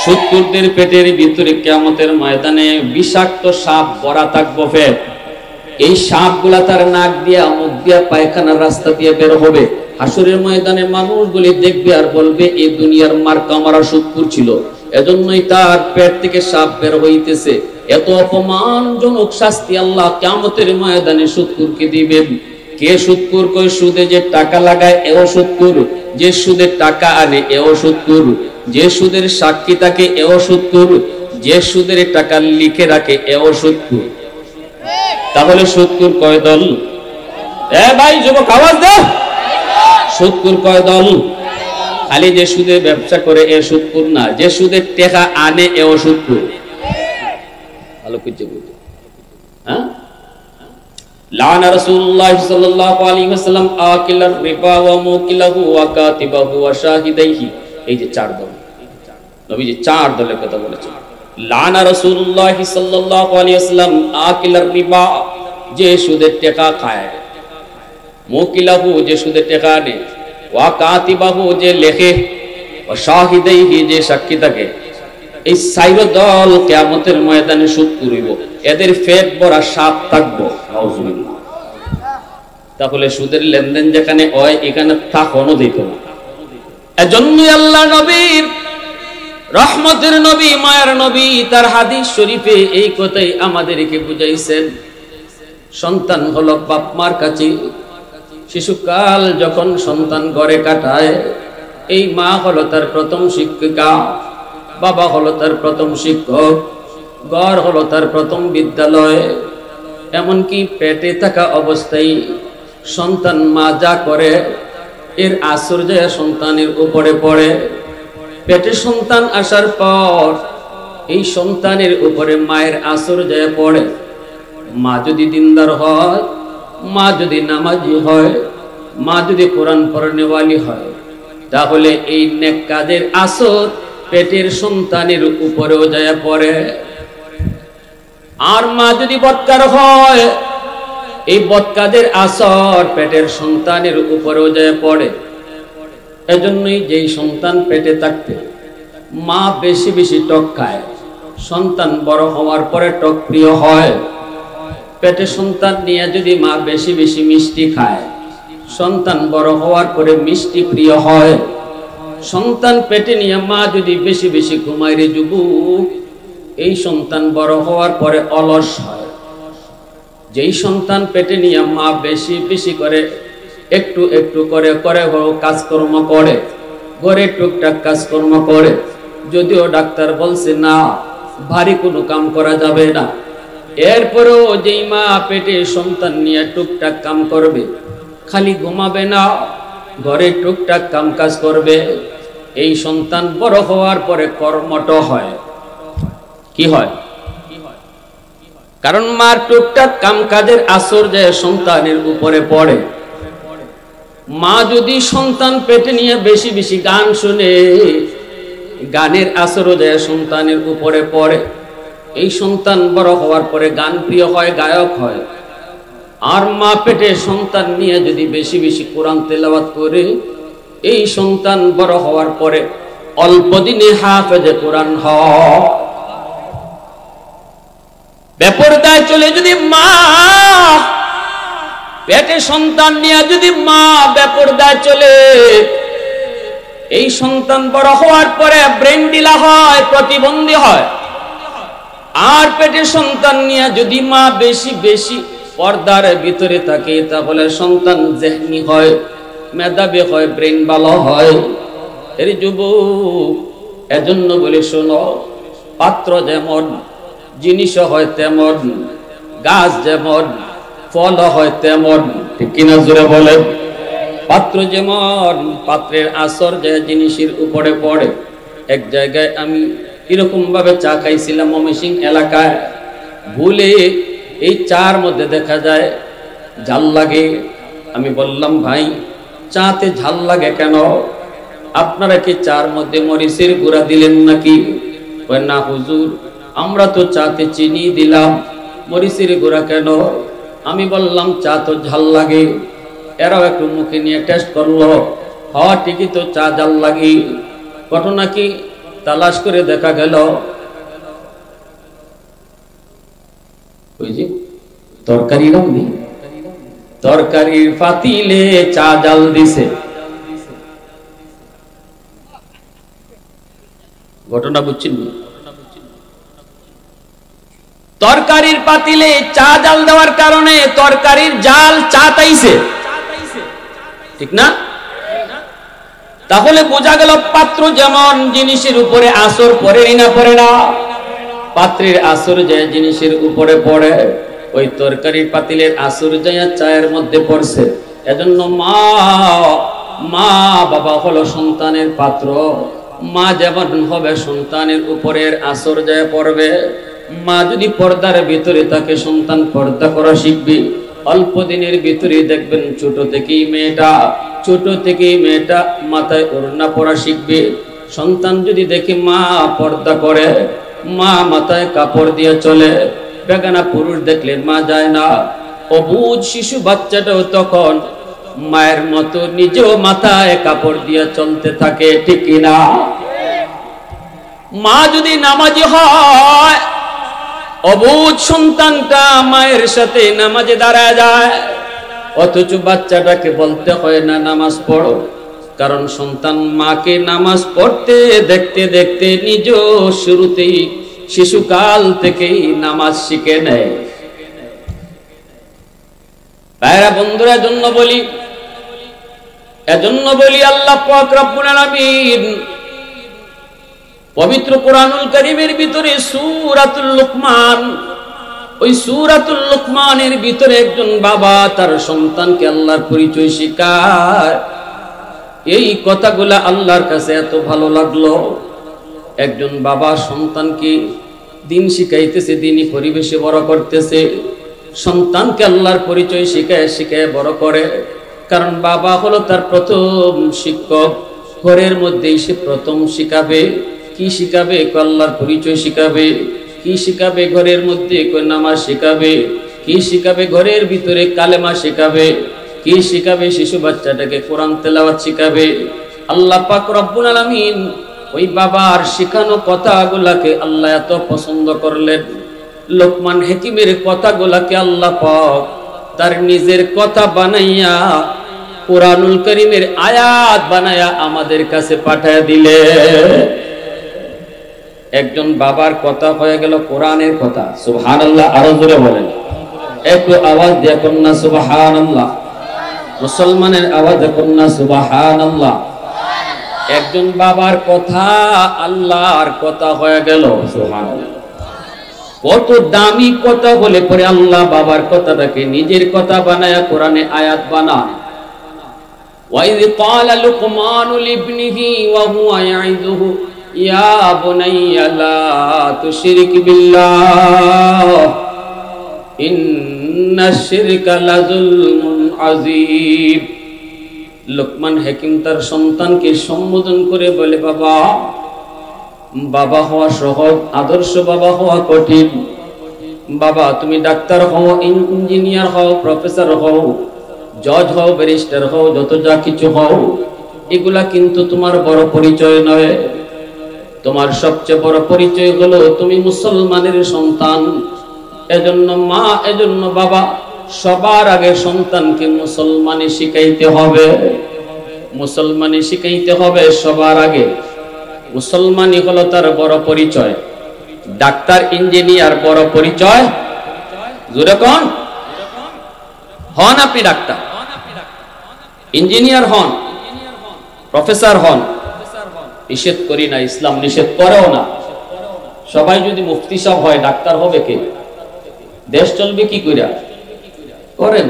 সুৎকুরদের পেটের ভিতরে কিয়ামতের ময়দানে বিষাক্ত সাপ ভরা থাকবে পেট। এই সাপগুলা তার নাক দিয়া, মুখ দিয়া, পায়খানার রাস্তা দিয়ে বের হবে। হাসরের ময়দানে মানুষগুলি দেখবে আর বলবে এই দুনিয়ার মার্কা আমারা সুৎকুর ছিল, এজন্যই তার পেট থেকে সাপ বের হইতেছে। এত অপমানজনক শাস্তি আল্লাহ কিয়ামতের ময়দানে সুৎকুরকে দিবেন। কে সুৎকুর? কই সুদে যে টাকা লাগায় এও সুৎকুর, যে সুদের টাকা আনে এও সুৎকুর, যে সুদের সাক্ষী থাকে এও সুৎকুর, যে সুদের টাকা লিখে রাখে এও সুৎকুর। তাহলে সুৎকুর কয় দল? এ ভাই যুবক আওয়াজ দাও, সুৎকুর কয় দল? খালি যে সুদে ব্যবসা করে এ সুৎকুর না, যে সুদের টাকা আনে এও সুৎকুর। ভালো করে বুঝো। হ্যাঁ, লানা রাসূলুল্লাহ সাল্লাল্লাহু আলাইহি ওয়াসাল্লাম আকিলার রিবা ওয়া মুকিলাহু ওয়া কাতিবাহু ওয়া শাহিদাইহি। এই যে চার দল, নবীজি চার দলের কথা বলেছেন। লানা রাসূলুল্লাহ সাল্লাল্লাহু আলাইহি ওয়াসাল্লাম আকিলার রিবা, যে সুদের টাকা খায়, মুকিলাহু যে সুদের টাকা আনে, ওয়া কাতিবাহু যে লেখে, ওয়া শাহিদাইহি যে সাক্ষী থাকে। এই চার দল কিয়ামতের ময়দানে সুদ করিব, এদের পেট ভরা সাপ থাকবো। নাউজুবিল্লাহ। তাহলে সুদের লেনদেন যেখানে হয় এখানে থাকনো দিত না। এজন্যই আল্লাহ নবীর রহমতের নবী, মায়ার নবী তার হাদিস শরীফে এই কথাই আমাদেরকে বুঝাইছেন। সন্তান হলো বাপ মার কাছে, শিশুকাল যখন সন্তান ঘরে কাটায়, এই মা হলো তার প্রথম শিক্ষিকা, বাবা হলো তার প্রথম শিক্ষক, ঘর হলো তার প্রথম বিদ্যালয়। এমনকি পেটে থাকা অবস্থায় সন্তান মা যা করে এর আসর যায় সন্তানের উপরে পড়ে। পেটে সন্তান আসার পর এই সন্তানের উপরে মায়ের আসর যায় পড়ে। মা যদি দিনদার হয়, মা যদি নামাজি হয়, মা যদি কোরআন পড়নেওয়ালি হয়, তাহলে এই নেক কাজের আসর পেটের সন্তানের উপরেও যায় পড়ে। আর মা যদি বদকার হয়, এই বদকাদের আসর পেটের সন্তানের উপরেও যায় পড়ে। এজন্যই যেই সন্তান পেটে থাকতে মা বেশি বেশি টক খায়, সন্তান বড় হওয়ার পরে টক প্রিয় হয়। পেটে সন্তান নিয়ে যদি মা বেশি বেশি মিষ্টি খায়, সন্তান বড় হওয়ার পরে মিষ্টি প্রিয় হয়। সন্তান পেটে নিয়ে মা যদি বেশি বেশি ঘুমায় রে যুবক, এই সন্তান বড় হওয়ার পরে অলস হয়। যেই সন্তান পেটে নিয়ে মা বেশি বেশি করে একটু একটু করে করে কাজকর্ম করে, ঘরে টুকটাক কাজকর্ম করে, যদিও ডাক্তার বলছে না ভারী কোনো কাম করা যাবে না, এরপরেও যেই মা পেটে সন্তান নিয়ে টুকটাক কাম করবে, খালি ঘুমাবে না, ঘরে টুকটাক কাম কাজ করবে, এই সন্তান বড় হওয়ার পরে কর্মঠ হয়। কি হয়? কারণ মার টুকটাক কাম কাজের আসর যায় সন্তানের উপরে পড়ে। মা যদি সন্তান পেটে নিয়ে বেশি বেশি গান শুনে, গানের আসরও যায় সন্তানের উপরে পড়ে। এই সন্তান বড় হওয়ার পরে গান প্রিয় হয়, গায়ক হয়। আর মা পেটে সন্তান নিয়ে যদি বেশি বেশি কোরআন তেলাওয়াত করে, এই সন্তান বড় হওয়ার পরে অল্প দিনে হাফেজে কোরআন হয়। বেপরদায় চলে যদি মা পেটে সন্তান নিয়ে যদি মা বেপরদায় চলে, এই সন্তান বড় হওয়ার পরে ব্রেন ডিলা হয়, প্রতিবন্ধী হয়। আর পেটে সন্তান নিয়ে যদি মা বেশি বেশি পর্দার ভিতরে থাকে, তাহলে সন্তান জেহনি হয়, মেধাবী হয়, ব্রেন ভালো হয়। এর যুবক, এজন্য বলে শোনো, পাত্র যেমন জিনিস হয় তেমন, গাছ যেমন ফল হয় তেমন। ঠিক কিনা জোরে বলে? পাত্র যেমন, পাত্রের আসর যে জিনিসের উপরে পড়ে। এক জায়গায় আমি এরকম ভাবে চা খাইছিলাম ময়মনসিং এলাকায়, ভুলে এই চার মধ্যে দেখা যায় ঝাল লাগে। আমি বললাম, ভাই চাতে ঝাল লাগে কেন? আপনারা কি চার মধ্যে মরিচের গুঁড়া দিলেন নাকি? না হুজুর, আমরা তো চাতে চিনি দিলাম, মরিচের গুঁড়া কেন? আমি বললাম, চা তো ঝাল লাগে। এরাও একটু মুখে নিয়ে টেস্ট করলো, হওয়া ঠিকই তো চা ঝাল লাগে। ঘটনা কি? তালাশ করে দেখা গেল ওই যে তরকারি রাঁধি, তরকারির পাতিলে চা জাল দিছে। ঘটনা বুঝছেন? তরকারির পাতিলে চা জাল দেওয়ার কারণে তরকারির জাল চা তাইছে, ঠিক না? তাহলে বোঝা গেল পাত্র যেমন জিনিসের উপরে আসর পড়ে না পড়ে না, পাত্রের আসর যে জিনিসের উপরে পড়ে, ওই তরকারির পাতিলের আসর যায় চায়ের মধ্যে পড়ছে। এজন্য মা বাবা হলো সন্তানের পাত্র। মা যেমন হবে সন্তানের উপরের আসর যায় পড়বে। মা যদি পর্দার ভিতরে তাকে সন্তান পর্দা করা শিখবে। অল্প দিনের ভিতরে দেখবেন ছোট থেকেই মেয়েটা মাথায় ওড়না পরা শিখবে। সন্তান যদি দেখে মা পর্দা করে, মা মাথায় কাপড় দিয়ে চলে, বেগানা পুরুষ দেখলে মা যায় না, অবুঝ শিশু বাচ্চাটাও তখন মায়ের মতো নিজেও মাথায় কাপড় দিয়ে চলতে থাকে, ঠিক কিনা? মা যদি নামাজি হয়, অবুঝ সন্তানটা মায়ের সাথে নামাজে দাঁড়ায় যায়, অথচ বাচ্চাটাকে বলতে হয় না নামাজ পড়ো, কারণ সন্তান মাকে নামাজ পড়তে দেখতে দেখতে নিজ শুরুতেই শিশুকাল থেকেই নামাজ শিখে নেয়। ভাইরা বন্ধুরা, এজন্য বলি আল্লাহ পাক রব্বুল আলামিন পবিত্র কোরআনুল কারীমের ভিতরে সূরাতুল লুকমান, ওই সূরাতুল লুকমানের ভিতরে একজন বাবা তার সন্তানকে আল্লাহর পরিচয় শেখায়। এই কথাগুলা আল্লাহর কাছে এত ভালো লাগলো। একজন বাবা সন্তানকে দিন শিখাইতেছে, দিনই পরিবেশে বড় করতেছে, সন্তানকে আল্লাহর পরিচয় শিখায় বড় করে। কারণ বাবা হলো তার প্রথম শিক্ষক। ঘরের মধ্যেই সে প্রথম শিখাবে। কি শিখাবে? আল্লাহর পরিচয় শিখাবে। কি শিখাবে? ঘরের মধ্যে নামাজ শিখাবে। কি শিখাবে? ঘরের ভিতরে কালেমা শিখাবে। কি শিখাবে? শিশু বাচ্চাটাকে কোরআন তেলাওয়াত শিখাবে। আল্লাহ পাক রব্বুল আলামিন ওই বাবার শিখানো কথাগুলাকে আল্লাহ এত পছন্দ করলেন। লোকমান হাকিমের কথাগুলাকে আল্লাহ পাক তার নিজের কথা বানাইয়া কোরআনুল কারীমের আয়াত বানাইয়া আমাদের কাছে পাঠিয়ে দিলে। একজন বাবার কথা হয়ে গেল কোরআনের কথা। সুবহানাল্লাহ, আরো জোরে বলেন, একটু আওয়াজ দিয়ে কন্যা সুবহানাল্লাহ। মুসলমানের আওয়াজ কন্যা সুবহানাল্লাহ। একজন বাবার কথা আল্লাহর কথা হয়ে গেল। সুবহানাল্লাহ, কত দামি কথা বলে পরে আল্লাহ বাবার কথাটাকে নিজের কথা বানায়া কোরআনে আয়াত বানান। ওয়াইয ক্বালা লুকমানু লিবনিহি ওয়া হুয়া ইয়াইযুহু ইয়া বুনাইয়া লা তুশরিক বিল্লাহ ইন্নাশ শিরকা লাযুলমুন আযীম। লোকমান হাকিম তার সন্তানকে সম্বোধন করে বলে, বাবা হওয়া সহজ, আদর্শ বাবা হওয়া কঠিন। বাবা তুমি ডাক্তার হও, ইঞ্জিনিয়ার হও, প্রফেসর হও, জজ হও, ব্যারিস্টার হও, যত যা কিছু হও, এগুলা কিন্তু তোমার বড় পরিচয় নয়। তোমার সবচেয়ে বড় পরিচয় হলো তুমি মুসলমানের সন্তান। এজন্য বাবা সবার আগে সন্তানকে মুসলমানি শিখাইতে হবে। মুসলমানি শিখাইতে হবে সবার আগে। মুসলমানই হলো তার বড় পরিচয়। ডাক্তার ইঞ্জিনিয়ার বড় পরিচয়? জোরে কোন? হন আপনি ডাক্তার, ইঞ্জিনিয়ার হন, প্রফেসর হন, নিষেধ করি না, ইসলাম নিষেধ করেও না। সবাই যদি মুফতি সাহেব হয়, ডাক্তার হবে কে? দেশ চলবে কি কইরা? করেন,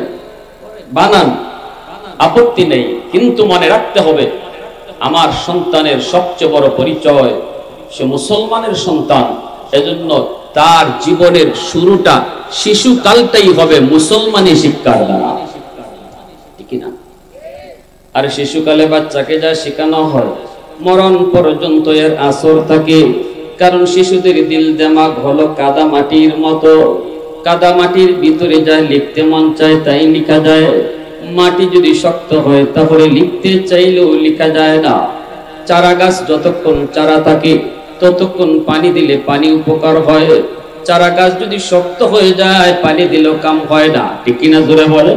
বানান, আপত্তি নেই, কিন্তু মনে রাখতে হবে আমার সন্তানের সবচেয়ে বড় পরিচয় সে মুসলমানের সন্তান। এজন্য তার জীবনের শুরুটা শিশুকালটাই হবে মুসলমানি শিক্ষার দ্বারা, ঠিক না? আর শিশুকালে বাচ্চাকে যা শেখানো হয় মরণ পর্যন্ত এর আসর থাকে। কারণ শিশুদের দিল দিমাগ হলো কাদা মাটির মতো। কাদা মাটির ভিতরে যা লিখতে মন চায় তাই লেখা যায়। মাটি যদি শক্ত হয় তাহলে লিখতে চাইলেও লেখা যায় না। চারা গাছ যতক্ষণ চারা থাকে ততক্ষণ পানি দিলে পানি উপকার হয়। চারা গাছ যদি শক্ত হয়ে যায় পানি দিলেও কাম হয় না, ঠিক কিনা জোরে বলে?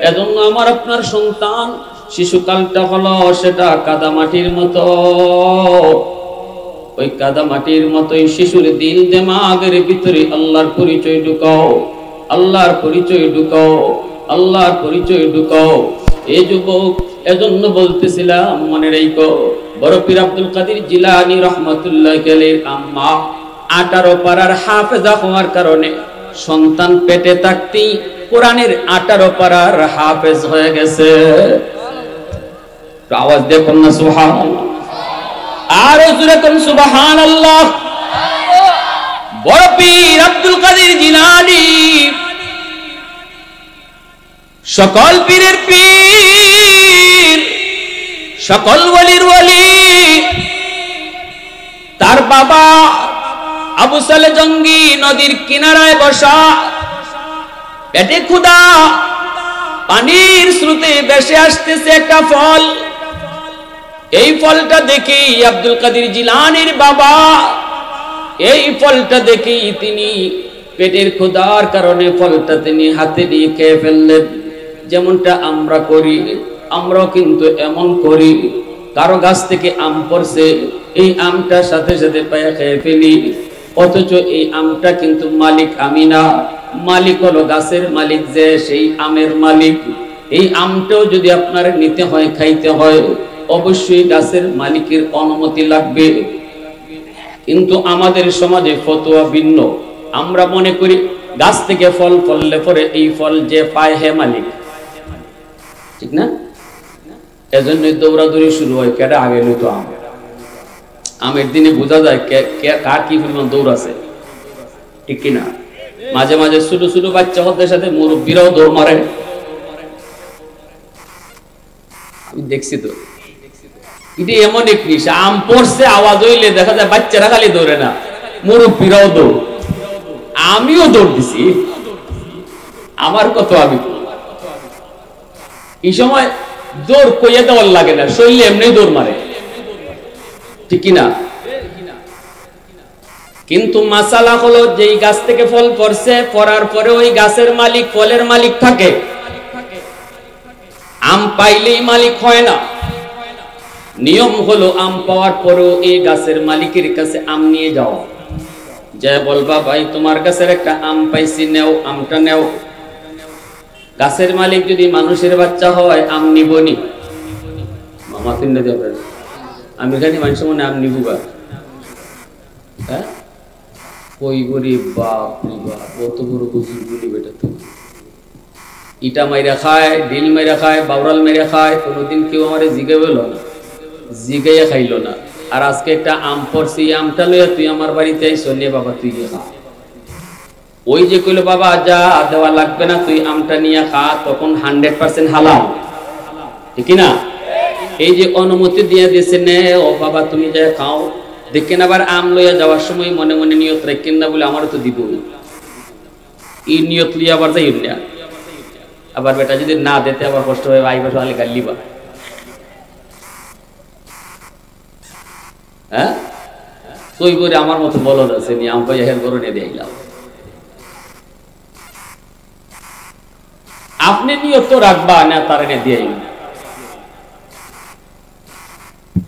এজন্য আমার আপনার সন্তান শিশুকালটা হলো সেটা কাদামাটির মতো। ওই কাদামাটির মতোই শিশুর দিল দিমাগের ভিতরে আল্লাহর পরিচয় ঢুকাও, আল্লাহর পরিচয় ঢুকাও, আল্লাহর পরিচয় ঢুকাও। এই যুবক, এজন্য বলতেছিলাম মনে রাখো, বড় পীর আব্দুল কাদের জিলানী রাহমাতুল্লাহ আলাইহির আম্মা 18 পারার হাফেজা হওয়ার কারণে সন্তান পেটে থাকতেই কোরআনের 18 পারার হাফেজ হয়ে গেছে। আওয়াজ দেখুন না সুবহানাল্লাহ, আর জোরে কোন সুবহানাল্লাহ। বড় পীর আব্দুল কাদের জিলানী সকল পীরের পীর, সকল ওয়ালির ওয়ালি। তার বাবা আবু সালে জঙ্গি নদীর কিনারায় বসা, পেটে ক্ষুধা, পানির স্রোতে ভেসে আসতেছে একটা ফল। এই ফলটা দেখি আব্দুল কাদের জিলানীর বাবা, এই ফলটা দেখি তিনি পেটের ক্ষুধার কারণে ফলটা তিনি হাতে নিয়ে খেয়ে ফেললেন। যেমনটা আমরা করি, আমরাও কিন্তু এমন করি, কারো গাছ থেকে আম পড়ছে, এই আমটা সাথে সাথে পায়ে খেয়ে ফেলি, অথচ এই আমটা কিন্তু মালিক আমি না, মালিক হলো গাছের মালিক, যে সেই আমের মালিক। এই আমটাও যদি আপনার নিতে হয়, খাইতে হয়, অবশ্যই গাছের মালিকের অনুমতি লাগবে। কিন্তু আমাদের সমাজে ফতোয়া ভিন্ন। আমরা মনে করি গাছ থেকে ফল ফললে পরে এই ফল যে পায় হে মালিক, ঠিক না? এজন্যই দৌড়াদৌড়ি শুরু হয়, কেডা আগে লইতো আম। আমের দিনে বোঝা যায় কার কি পরিমাণ দৌড় আছে, ঠিক কিনা? মাঝে মাঝে ছোট ছোট বাচ্চাদের সাথে মুরব্বীরাও দৌড় মারে, আমি দেখছি তো। এটা এমন এক জিনিস, আম পড়ছে আওয়াজ হইলে দেখা যায় বাচ্চারা খালি দৌড়ে না, মুরব্বীরাও দৌড়। আমিও দৌড় দিছি, আমার কত আমি এই সময় দৌড় কইয়া দেওয়ার লাগে না, শরীরে এমনি দৌড় মারে, ঠিক কিনা? কিন্তু মাসালা হলো, যেই গাছ থেকে ফল পড়ছে, পড়ার পরে ওই গাছের মালিক, ফলের মালিক থাকে। আম পাইলেই মালিক হয় না। নিয়ম হলো আম পাওয়ার পরেও এই গাছের মালিকের কাছে আম নিয়ে যাও, যে বলবা ভাই তোমার গাছের একটা আম পাইছি, নেও, আমটা নেও। গাছের মালিক যদি মানুষের বাচ্চা হয় আম নিবনি, মামা তিনটা দেবেন, আমি এখানে মানুষের মনে আম নিবুবা, হ্যাঁ কই গরিব, বাপ রে বাপ, কত বড় বুঝুর গুলি বেটা। তো ইটা মাইরা খায়, ডিল মাইরা খায়, বাউরাল মাইরা খায়, কোনোদিন কেউ আমারে জিগে বলো না, জিগাইয়া খাইলো না। আর আজকে একটা আম পড়ছি, আমটা লইয়া তুই আমার বাড়িতে আইসো, নে বাবা তুই খা। ওই যে কইলো বাবা যা, দেওয়া লাগবে না, তুই আমটা নিয়ে খা, তখন 100% হালাল, ঠিক না? এই যে অনুমতি দিয়ে দিয়েছে, নে ও বাবা তুমি যা খাও। দেখেন আবার আম লইয়া যাওয়ার সময় মনে মনে নিয়ত রাখেন না, বলে আমারও তো দিব, এই নিয়ত লিয়ে আবার যাই না। আবার বেটা যদি না দিতে আবার কষ্ট হয়, ভাই বসে আলে গালিবা, হ্যাঁ তুই করে আমার মতো বলদ আছে, নি আম পাইয়া হেল করে নিয়ে দিলাম। আপনি নিয়ত রাখবা না, তার এনে দিয়ে।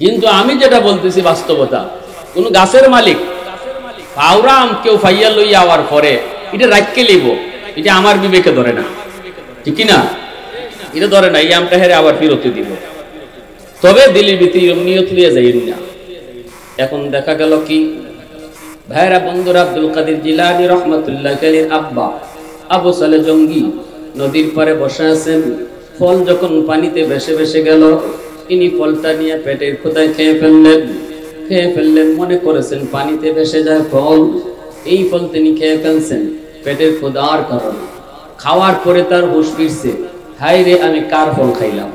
কিন্তু আমি যেটা বলতেছি বাস্তবতা, কোন গাছের মালিক পাউরাম কেউ ফাইয়া লইয়া আওয়ার পরে এটা রাখকে লিব, এটা আমার বিবেকে ধরে না, ঠিক না? এটা ধরে না, এই আমটা হেরে আবার ফিরত দিব, তবে দিলের ভিতরে নিয়ত লিয়ে যাই না। এখন দেখা গেল কি ভাইরা বন্ধুরা, আব্দুল কাদের জিলানী রাহমাতুল্লাহ আলাইহির আব্বা আবু সালে জঙ্গি নদীর পারে বসে আছেন। ফল যখন পানিতে ভেসে ভেসে গেল, ইনি ফলটা নিয়ে পেটের ক্ষুধায় খেয়ে ফেললেন। মনে করেছেন পানিতে ভেসে যায় ফল, এই ফল তিনি খেয়ে ফেলছেন পেটের ক্ষুধার কারণে। খাওয়ার পরে তার হুঁশ ফিরছে, হায় রে আমি কার ফল খাইলাম,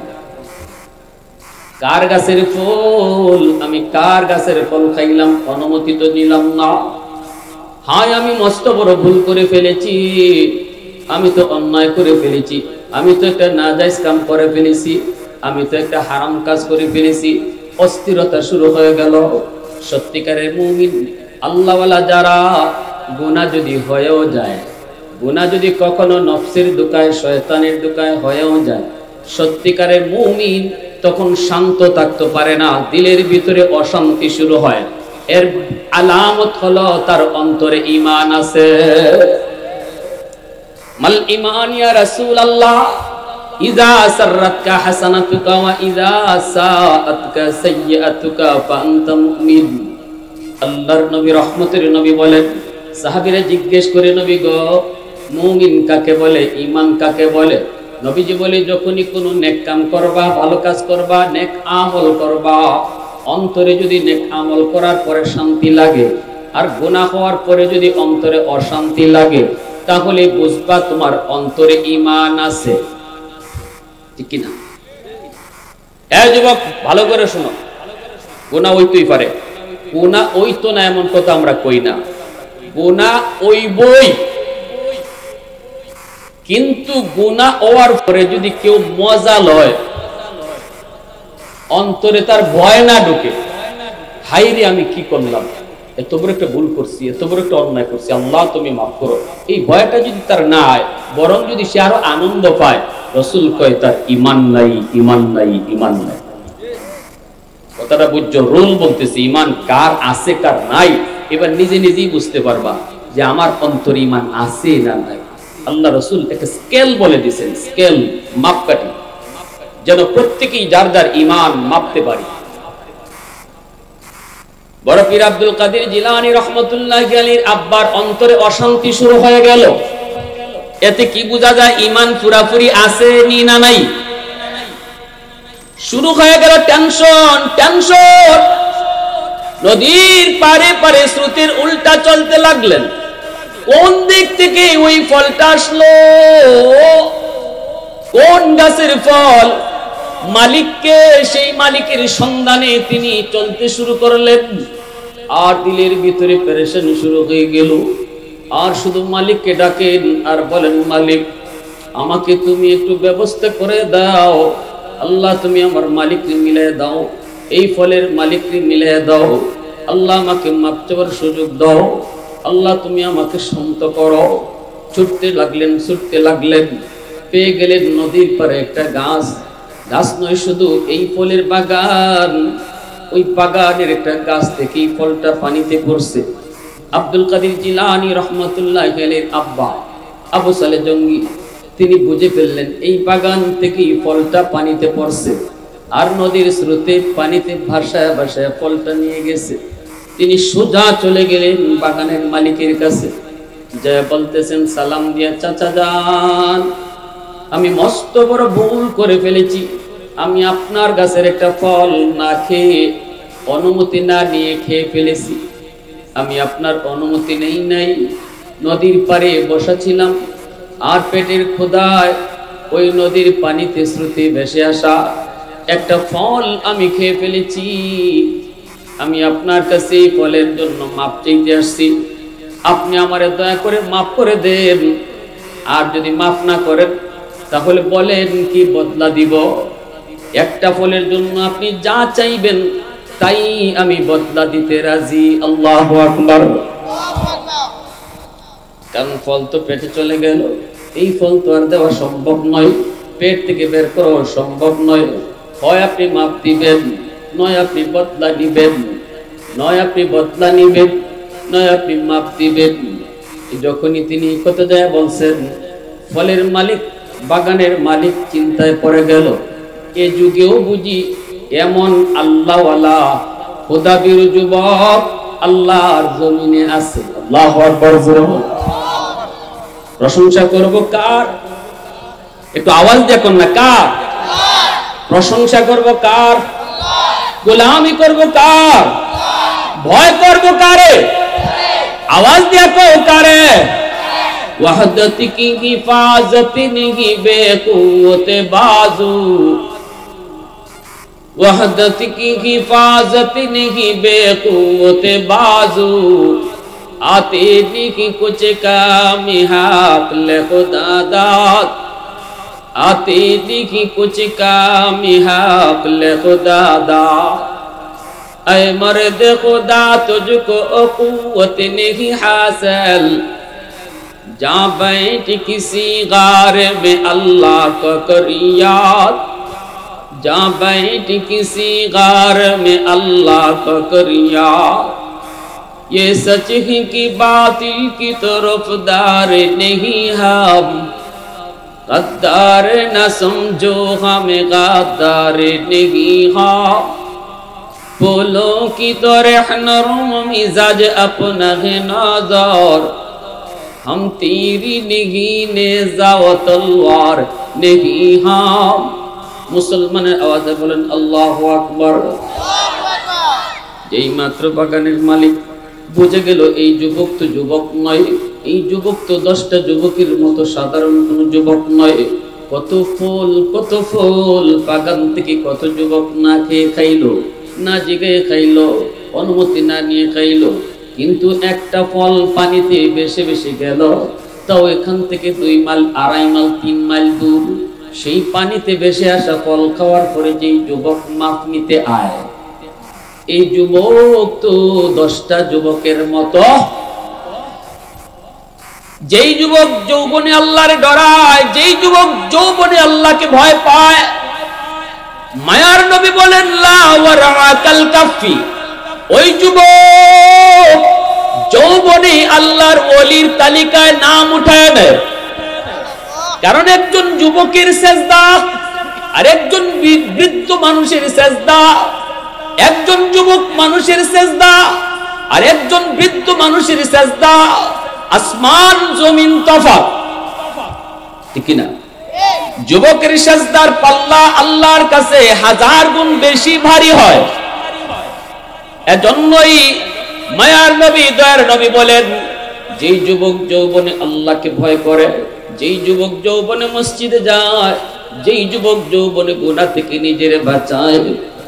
কার গাছের ফল, আমি কার গাছের ফল খাইলাম, অনুমতি তো নিলাম না। হায় আমি মস্ত বড় ভুল করে ফেলেছি, আমি তো অন্যায় করে ফেলেছি, আমি তো একটা নাজায়েজ কাম করে ফেলেছি, আমি তো একটা হারাম কাজ করে ফেলেছি। অস্থিরতা শুরু হয়ে গেল, সত্যিকারের মুমিন আল্লাহওয়ালা যারা, গুনাহ যদি হয়েও যায়, গুনাহ যদি কখনো নফসের দোকায় শয়তানের দোকায় হয়েও যায়, সত্যিকারের মুমিন তখন শান্ত থাকতে পারে না, দিলের ভিতরে অশান্তি শুরু হয়। এর আলামত হলো তার অন্তরে ঈমান আছে। মাল ঈমান ইয়া রাসূলুল্লাহ? ইযা সাররাতকা হাসানাতুকা ওয়া ইযা সাআতকা সাইয়্যাতুকা ফাআনতা মুমিন। আল্লাহর নবী, রহমতের নবী বলেন, সাহাবীরা জিজ্ঞেস করে, নবী গো, মুমিন কাকে বলে, ঈমান কাকে বলে? নবীজি বলে, যখনই কোনো নেক কাম করবা, ভালো কাজ করবা, নেক আমল করবা, অন্তরে যদি নেক আমল করার পরে শান্তি লাগে আর গুনাহ হওয়ার পরে যদি অন্তরে অশান্তি লাগে, তাহলে বুঝবা তোমার অন্তরে ঈমান আছে। ঠিক কি না? এই যুবক, ভালো করে শোনো, গুনাহ হইতেই পারে, গুনাহ হইতো না এমন কথা আমরা কই না, গুনাহ হইবই। কিন্তু গুনাহ হওয়ার পরে যদি কেউ মজা লয়, অন্তরে তার ভয় না ঢুকে, হাই রে আমি কি করলাম, এত বড় একটা ভুল করছি, এত বড় একটা অন্যায় করছি, আল্লাহ তুমি মাফ করো, এই ভয়টা যদি তার না হয়, বরং যদি সে আরো আনন্দ পায়, রাসূল কয় তার ঈমান নাই, ঈমান নাই, ঈমান নাই। কথাটা বুঝছো? রোল বলতেছে, ঈমান কার আছে কার নাই এবার নিজে নিজেই বুঝতে পারবা যে আমার অন্তরে ঈমান আছে না নাই। আল্লাহ রাসূল একটা স্কেল বলে দিয়েছেন, স্কেল, মাপকাঠি, যেন প্রত্যেকেই যার যার ঈমান মাপতে পারি। বড় পীর আব্দুল কাদের জিলানী রাহমাতুল্লাহি আলাইহির আব্বার অন্তরে অশান্তি শুরু হয়ে গেল। এতে কি বোঝা যায় ঈমান পুরাপুরি আছে না নাই? শুরু হয়ে গেল টেনশন, টেনশন। নদীর পারে পারে স্রোতের উল্টা চলতে লাগলেন। কোন দিক থেকে ওই ফলটা আসলো, কোন গাছের ফল, মালিককে, সেই মালিকের সন্ধানে তিনি চলতে শুরু করলেন। আর দিলের ভিতরে পেরেশানি শুরু হয়ে গেল। আর শুধু মালিককে ডাকেন আর বলেন, মালিক আমাকে তুমি একটু ব্যবস্থা করে দাও, আল্লাহ তুমি আমার মালিককে মিলিয়ে দাও, এই ফলের মালিককে মিলিয়ে দাও, আল্লাহ আমাকে মাপ চাওয়ার সুযোগ দাও, আল্লাহ তুমি আমাকে শান্ত করো। ছুটতে লাগলেন, ছুটতে লাগলেন, পেয়ে গেলেন নদীর পারে একটা গাছ। গাছ নয় শুধু, এই ফলের বাগান, ওই বাগানের একটা গাছ থেকে এই ফলটা পানিতে পড়ছে। আব্দুল কাদের জিলানী রাহমাতুল্লাহি আলাইহির আব্বা আবু সালেহ জঙ্গি তিনি বুঝে ফেললেন এই বাগান থেকে এই ফলটা পানিতে পড়ছে, আর নদীর স্রোতে পানিতে ভাসায় ভাসায় ফলটা নিয়ে গেছে। তিনি সোজা চলে গেলেন বাগানের মালিকের কাছে, যা বলতেছেন সালাম দিয়া, চাচা যান, আমি মস্ত বড় ভুল করে ফেলেছি, আমি আপনার গাছের একটা ফল না খেয়ে, অনুমতি না নিয়ে খেয়ে ফেলেছি। আমি আপনার অনুমতি নেই নাই, নদীর পাড়ে বসা ছিলাম, আর পেটের ক্ষুধায় ওই নদীর পানিতে স্রোতে ভেসে আসা একটা ফল আমি খেয়ে ফেলেছি। আমি আপনার কাছে এই ফলের জন্য মাপ চাইতে আসছি, আপনি আমারে দয়া করে মাফ করে দেন। আর যদি মাফ না করেন তাহলে বলেন কি বদলা দিব। একটা ফলের জন্য আপনি যা চাইবেন তাই আমি বদলা দিতে রাজি। আল্লাহু আকবার। কারণ ফল তো পেটে চলে গেল, এই ফল তো আর দেওয়া সম্ভব নয়, পেট থেকে বের করা সম্ভব নয়। হয় আপনি মাপ দিবেন, নয় আপনি বদলা নিবেন, নয় আপনি বদলা নিবেন, নয় আপনি মাপ দিবেন। যখনই তিনি কথা যায় বলছেন, ফলের মালিক, বাগানের মালিক চিন্তায় পড়ে গেল, এ যুগেও বুঝি এমন আল্লাহওয়ালা খোদাবীর যুবক আল্লাহর জমিনে আছে। আল্লাহু আকবার। প্রশংসা করব কার? একটু আওয়াজ দেখুন না, কার প্রশংসা করব? কার গোলামি করব? কার ভয় করব? কারে? आवाज दिया को करे। वहदत की हिफाजत नहीं बेकुवत बाजू, वहदत की हिफाजत नहीं बेकुवत बाजू, आते नहीं कुछ काम हाक ले खुदा दाद, आते नहीं कुछ काम हाक ले खुदा दाद। ऐ मर्द खुदा तुझको कुव्वत नहीं हासिल, जा बैठ किसी गार में अल्लाह का कर याद, जा बैठ किसी गार में अल्लाह का कर याद। ये सच है कि बातिल की तरफदार नहीं हम, गद्दार न समझो हमें गद्दार नहीं हम। फूलों की तरह नरम मिजाज अपना है नजर, हम तेरी नहीं नेज़ा व तलवार नहीं हम। मुसलमान आवाज़े बोलेन अल्लाहु আকবার। যেই মাত্র বাগানের মালিক বুঝে গেল এই যুবক তো যুবক নয়, এই যুবক তো 10টা যুবকের মতো সাধারণ কোনো যুবক নয়। কত ফুল বাগান থেকে কত যুবক না খেয়ে খাইলো, না জেগে খাইলো, অনুমতি না নিয়ে খাইলো, কিন্তু একটা ফল পানিতে ভেসে ভেসে গেল, তাও এখান থেকে 2 মাইল 2.5 মাইল 3 মাইল দূর। সেই পানিতে ভেসে আসা ফল খাওয়ার পরে যেই যুবক মাপ নিতে আয়, এই যুবক তো 10টা যুবকের মতো। যেই যুবক যৌবনে আল্লাহরে ডরায়, যেই যুবক যৌবনে আল্লাহকে ভয় পায়, মায়ার নবী বলেন লা ওয়ারাকাল কাফি, ওই যুবক যৌবনে আল্লাহর ওলির তালিকায় নাম উঠায় নেয়। কারণ একজন যুবকের সেজদা আর একজন বৃদ্ধ মানুষের সেজদা, একজন যুবক মানুষের সেজদা আর একজন বৃদ্ধ মানুষের সেজদা আসমান জমিন তফাৎ, ঠিক না? যুবকের সেজদার পাল্লা আল্লাহর কাছে 1000 গুণ বেশি ভারী হয়। এজন্যই মায়ার নবী দয়ার নবী বলেন, যেই যুবক যৌবনে আল্লাহকে ভয় করে, যেই যুবক যৌবনে মসজিদে যায়, যেই যুবক যৌবনে গুনাহ থেকে নিজের বাঁচায়,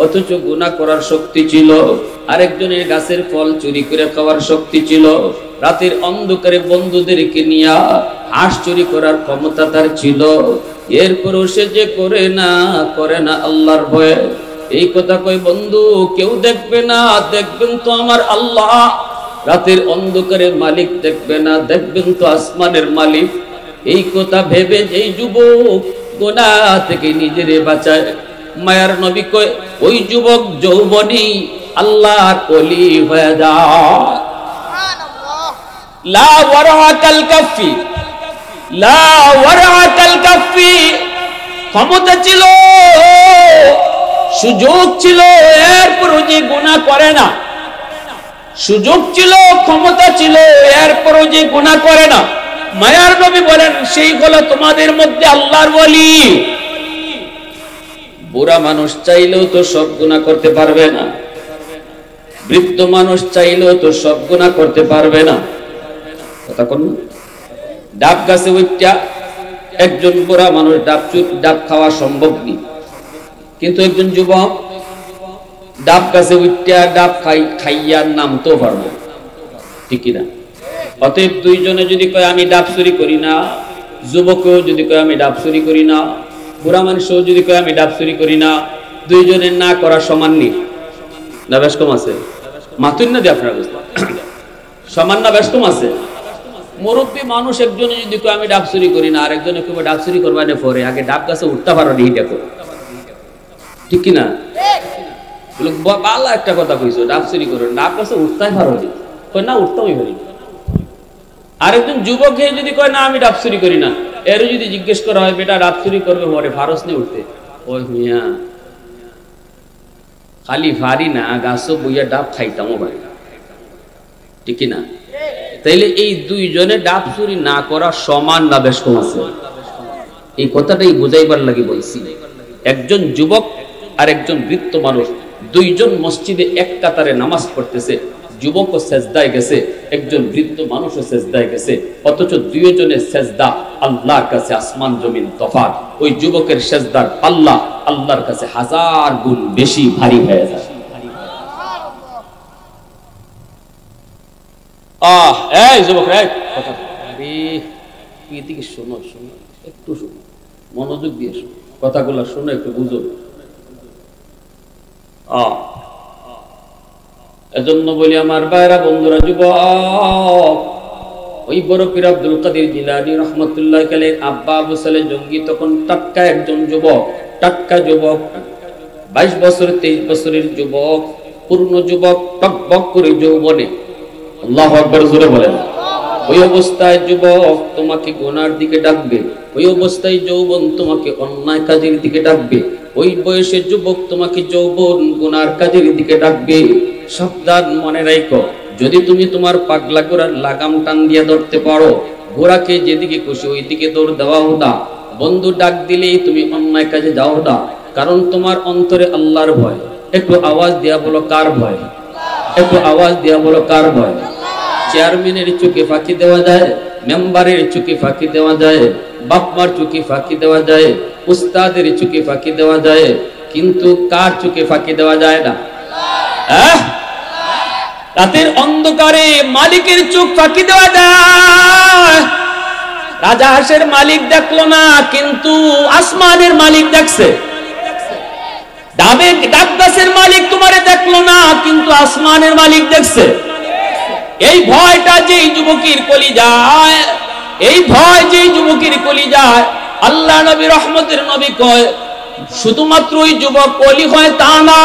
অথচ গুনাহ করার শক্তি ছিল, আরেকজনের গাছের ফল চুরি করে খাওয়ার শক্তি ছিল, রাতের অন্ধকারে বন্ধুদেরকে নিয়ে হাঁস চুরি করার ক্ষমতা তার ছিল, এরপরও সে যে করে না আল্লাহর ভয়ে। এই কথা কই বন্ধু, কেউ দেখবে না, দেখবেন তো আমার আল্লাহ। রাতের অন্ধকারে মালিক দেখবে না, দেখবেন তো আসমানের মালিক। এই কথা ভেবে যেই যুবক গুনাহ থেকে নিজেরে বাঁচায়, মায়ার নবী কয় ওই যুবক যৌবনী আল্লাহর ওলি হয়ে যায়। লা ওয়ারাকাল কাফি, লা ওয়ারাকাল কাফি, ক্ষমতা ছিল, সুযোগ ছিল, এরপরও যে গুনাহ করে না। সুযোগ ছিল, ক্ষমতা ছিল, এরপরও যে গুনাহ করে না। মায়ার নবী বলেন সেই হলো তোমাদের মধ্যে আল্লাহর ওলি। বুড়া মানুষ চাইলেও তো সব গুনাহ করতে পারবে না, বৃদ্ধ মানুষ চাইলেও তো সব গুনাহ করতে পারবে না। কথা কোন ডাব গাছে উঠা একজন বুড়া মানুষ ডাব খাওয়া সম্ভব নেই, কিন্তু একজন যুবক ডাব গাছে উঠা ডাব খাইয়া নামতেও পারবে, ঠিক না? অতএব দুইজনে যদি কয় আমি ডাব চুরি করি না, যুবকও যদি কয় আমি ডাব চুরি করি না, বুড়া মানুষও যদি কয় আমি ডাব চুরি করি না, দুইজনের না করা সমান নেই না বেশ কম আছে? মাতুন না দিয়ে আপনারা সমান না বেশ কম আছে? মুরব্বী মানুষ একজনে যদি কয় আমি ডাব চুরি করি না, আর একজনে কবে ডাব চুরি করবা না, পরে আগে ডাব গাছে উঠতে পারো নি, দেখো ঠিক কিনা? ভালো একটা কথা কইছো, ডাব চুরি করো, ডাব গাছে উঠতে পারো নি, কয় না উঠতেই পারি। আরেকজন যুবক যদি কয় না আমি ডাব চুরি করি না, এর যদি জিজ্ঞেস করা হয় বেটা ডাব চুরি করবে পরে ফারস নিয়ে উঠতে, ওই মিয়া খালি ভারী না, গাছও বইয়া ডাব খাইতামও পারি, ঠিক না? তাইলে এই দুইজনে ডাব চুরি না করা সমান না বেশ কম আছে? এই কথাটাই বুঝাইবার লাগি বলছি। একজন যুবক আর একজন বৃদ্ধ মানুষ দুইজন মসজিদে এক কাতারে নামাজ পড়তেছে, যুবকও সেজদায় গেছে, একজন বৃদ্ধ মানুষও সেজদায় গেছে, অথচ দুইজনের সেজদা আল্লাহর কাছে আসমান জমিন তফাৎ। ওই যুবকের সেজদার পাল্লা আল্লাহর কাছে 1000 গুণ বেশি ভারী হয়ে যায়। এই যুবক রে, কথা আরে এদিকে শোনো, একটু শোনো, মনোযোগ দিয়ে শোনো, কথাগুলো শোনো, একটু বুঝো। এজন্য বলি আমার ভাইরা বন্ধুরা, যুবক, ওই বড় পীর আব্দুল কাদের জিলানী রহমতুল্লাহ আলাইহির আব্বা আবু সালেহ জঙ্গি তখন টাটকা একজন যুবক, টাটকা যুবক, 22 বছর 23 বছরের যুবক, পূর্ণ যুবক, টকবক করে যৌবনে। আল্লাহু আকবার, জোরে বলেন। ওই অবস্থায় যুবক তোমাকে গুনার দিকে ডাকবে, ওই অবস্থায় যৌবন তোমাকে অন্যায় কাজের দিকে ডাকবে, ওই বয়সে যুবক তোমাকে যৌবন গুনার কাজের দিকে ডাকবে। সাবধান, মনে রাখো, যদি তুমি তোমার পাগলা ঘোড়ার লাগাম টান দিয়ে ধরতে পারো, ঘোড়াকে যেদিকে খুশি ওই দিকে দৌড় দেওয়াও না। বন্ধু ডাক দিলেই তুমি অন্যায় কাজে যাও না, কারণ তোমার অন্তরে আল্লাহর ভয়। একটু আওয়াজ দিয়া বলো কার ভয়? একটু আওয়াজ দিয়া বলো কার ভয়? চেয়ারম্যানের চোখে ফাঁকি দেওয়া যায়, মেম্বারের চোখে ফাঁকি দেওয়া যায়, বাপমার চোখে ফাঁকি দেওয়া যায়, উস্তাদের চোখে ফাঁকি দেওয়া যায়, কিন্তু কার চোখে ফাঁকি দেওয়া যায় না? রাতের অন্ধকারে মালিকের চোখ ফাঁকি দেওয়া যায়। রাজা হাঁসের মালিক দেখলো না, কিন্তু আসমানের মালিক দেখছে। ডাব গাছের মালিক তোমারে দেখলো না, কিন্তু আসমানের মালিক দেখছে। এই ভয়টা যেই যুবকের কলিজায়, এই ভয় যেই যুবকের কলিজায়, আল্লাহ নবী রহমতের নবী কয় শুধুমাত্র ওই যুবক ওলি হয় তা না,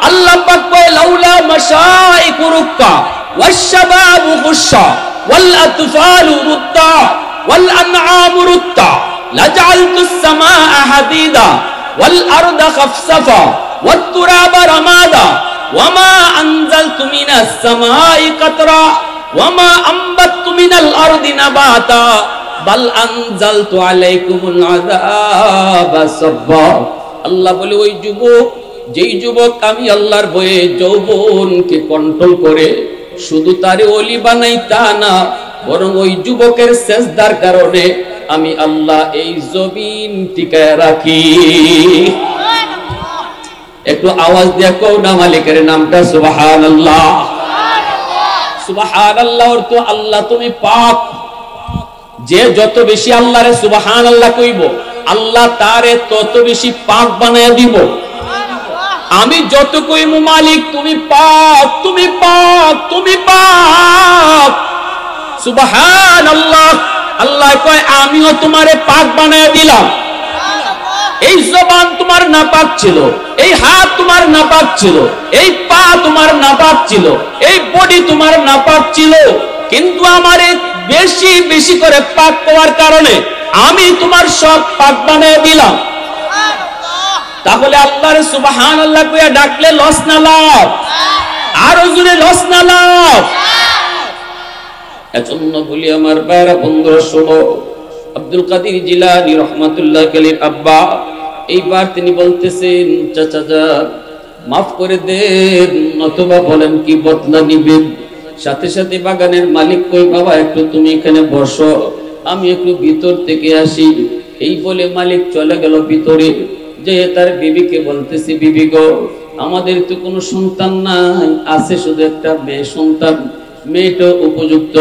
আল্লাহ পাক কয় লাউলা মাশাইকু রুক্কা ওয়াশশাবাবু খুশশা ওয়াল আতফালু রুত্তা ওয়াল আনআমু রুত্তা লাজআলতুস সামাআ হাদিদা ওয়াল আরদা খাফসাফা ওয়াত তুরাবা রামাদা ওয়ামা আনজালতু মিনাস সামাই কাতরা ওয়ামা আনবাততু মিনাল আরদি নাবাতা বাল আনজালতু আলাইকুমুল আযাবা সাব্বা। আল্লাহ বলে ওই যুবক, যেই যুবক আমি আল্লাহর ভয়ে যৌবনকে কন্ট্রোল করে শুধু তারে ওলি বানাই তা না, বরং ওই যুবকের সেজদার কারণে আমি আল্লাহ এই জমিন টিকায় রাখি। একটু আওয়াজ দিয়া কও না মালিকের নামটা সুবহানাল্লাহ। সুবহানাল্লাহ অর্থ আল্লাহ তুমি পাক। যে যত বেশি আল্লাহরে সুবহানাল্লাহ কইব, আল্লাহ তারে তত বেশি পাক বানায়া দিব। আমি যত কইমু মালিক তুমি পাক, তুমি পাক, তুমি পাক, সুবহানাল্লাহ। আল্লাহ কয় আমিও তোমারে পাক বানায়া দিলাম। এই জবান তোমার নাপাক ছিল, এই হাত তোমার নাপাক ছিল, এই পা তোমার নাপাক ছিল, এই বডি তোমার নাপাক ছিল, কিন্তু আমারে বেশি বেশি করে পাক করার কারণে আমি তোমার সব পাক বানিয়ে দিলাম। তাহলে আল্লাহর সুবহানাল্লাহ কইয়া ডাকলে লস না লাভ? আরো জোরে লস না লাভ? এজন্য বলি আমার ভাইরা বন্ধুরা, শোনো, আব্দুল কাদের জিলানী রহমাতুল্লাহ আলাইহির আব্বা এইবার তিনি বলতেছেন চাচা যান মাফ করে দেন, নতুবা বলেন কি বদলা নিবেন। সাথে সাথে বাগানের মালিক কই বাবা একটু তুমি এখানে বসো, আমি একটু ভিতর থেকে আসি। এই বলে মালিক চলে গেল ভিতরে, যে তার বিবিকে বলতেছি বিবি গো, আমাদের তো কোনো সন্তান নাই, আছে শুধু একটা মেয়ে সন্তান। মেয়েটাও উপযুক্ত,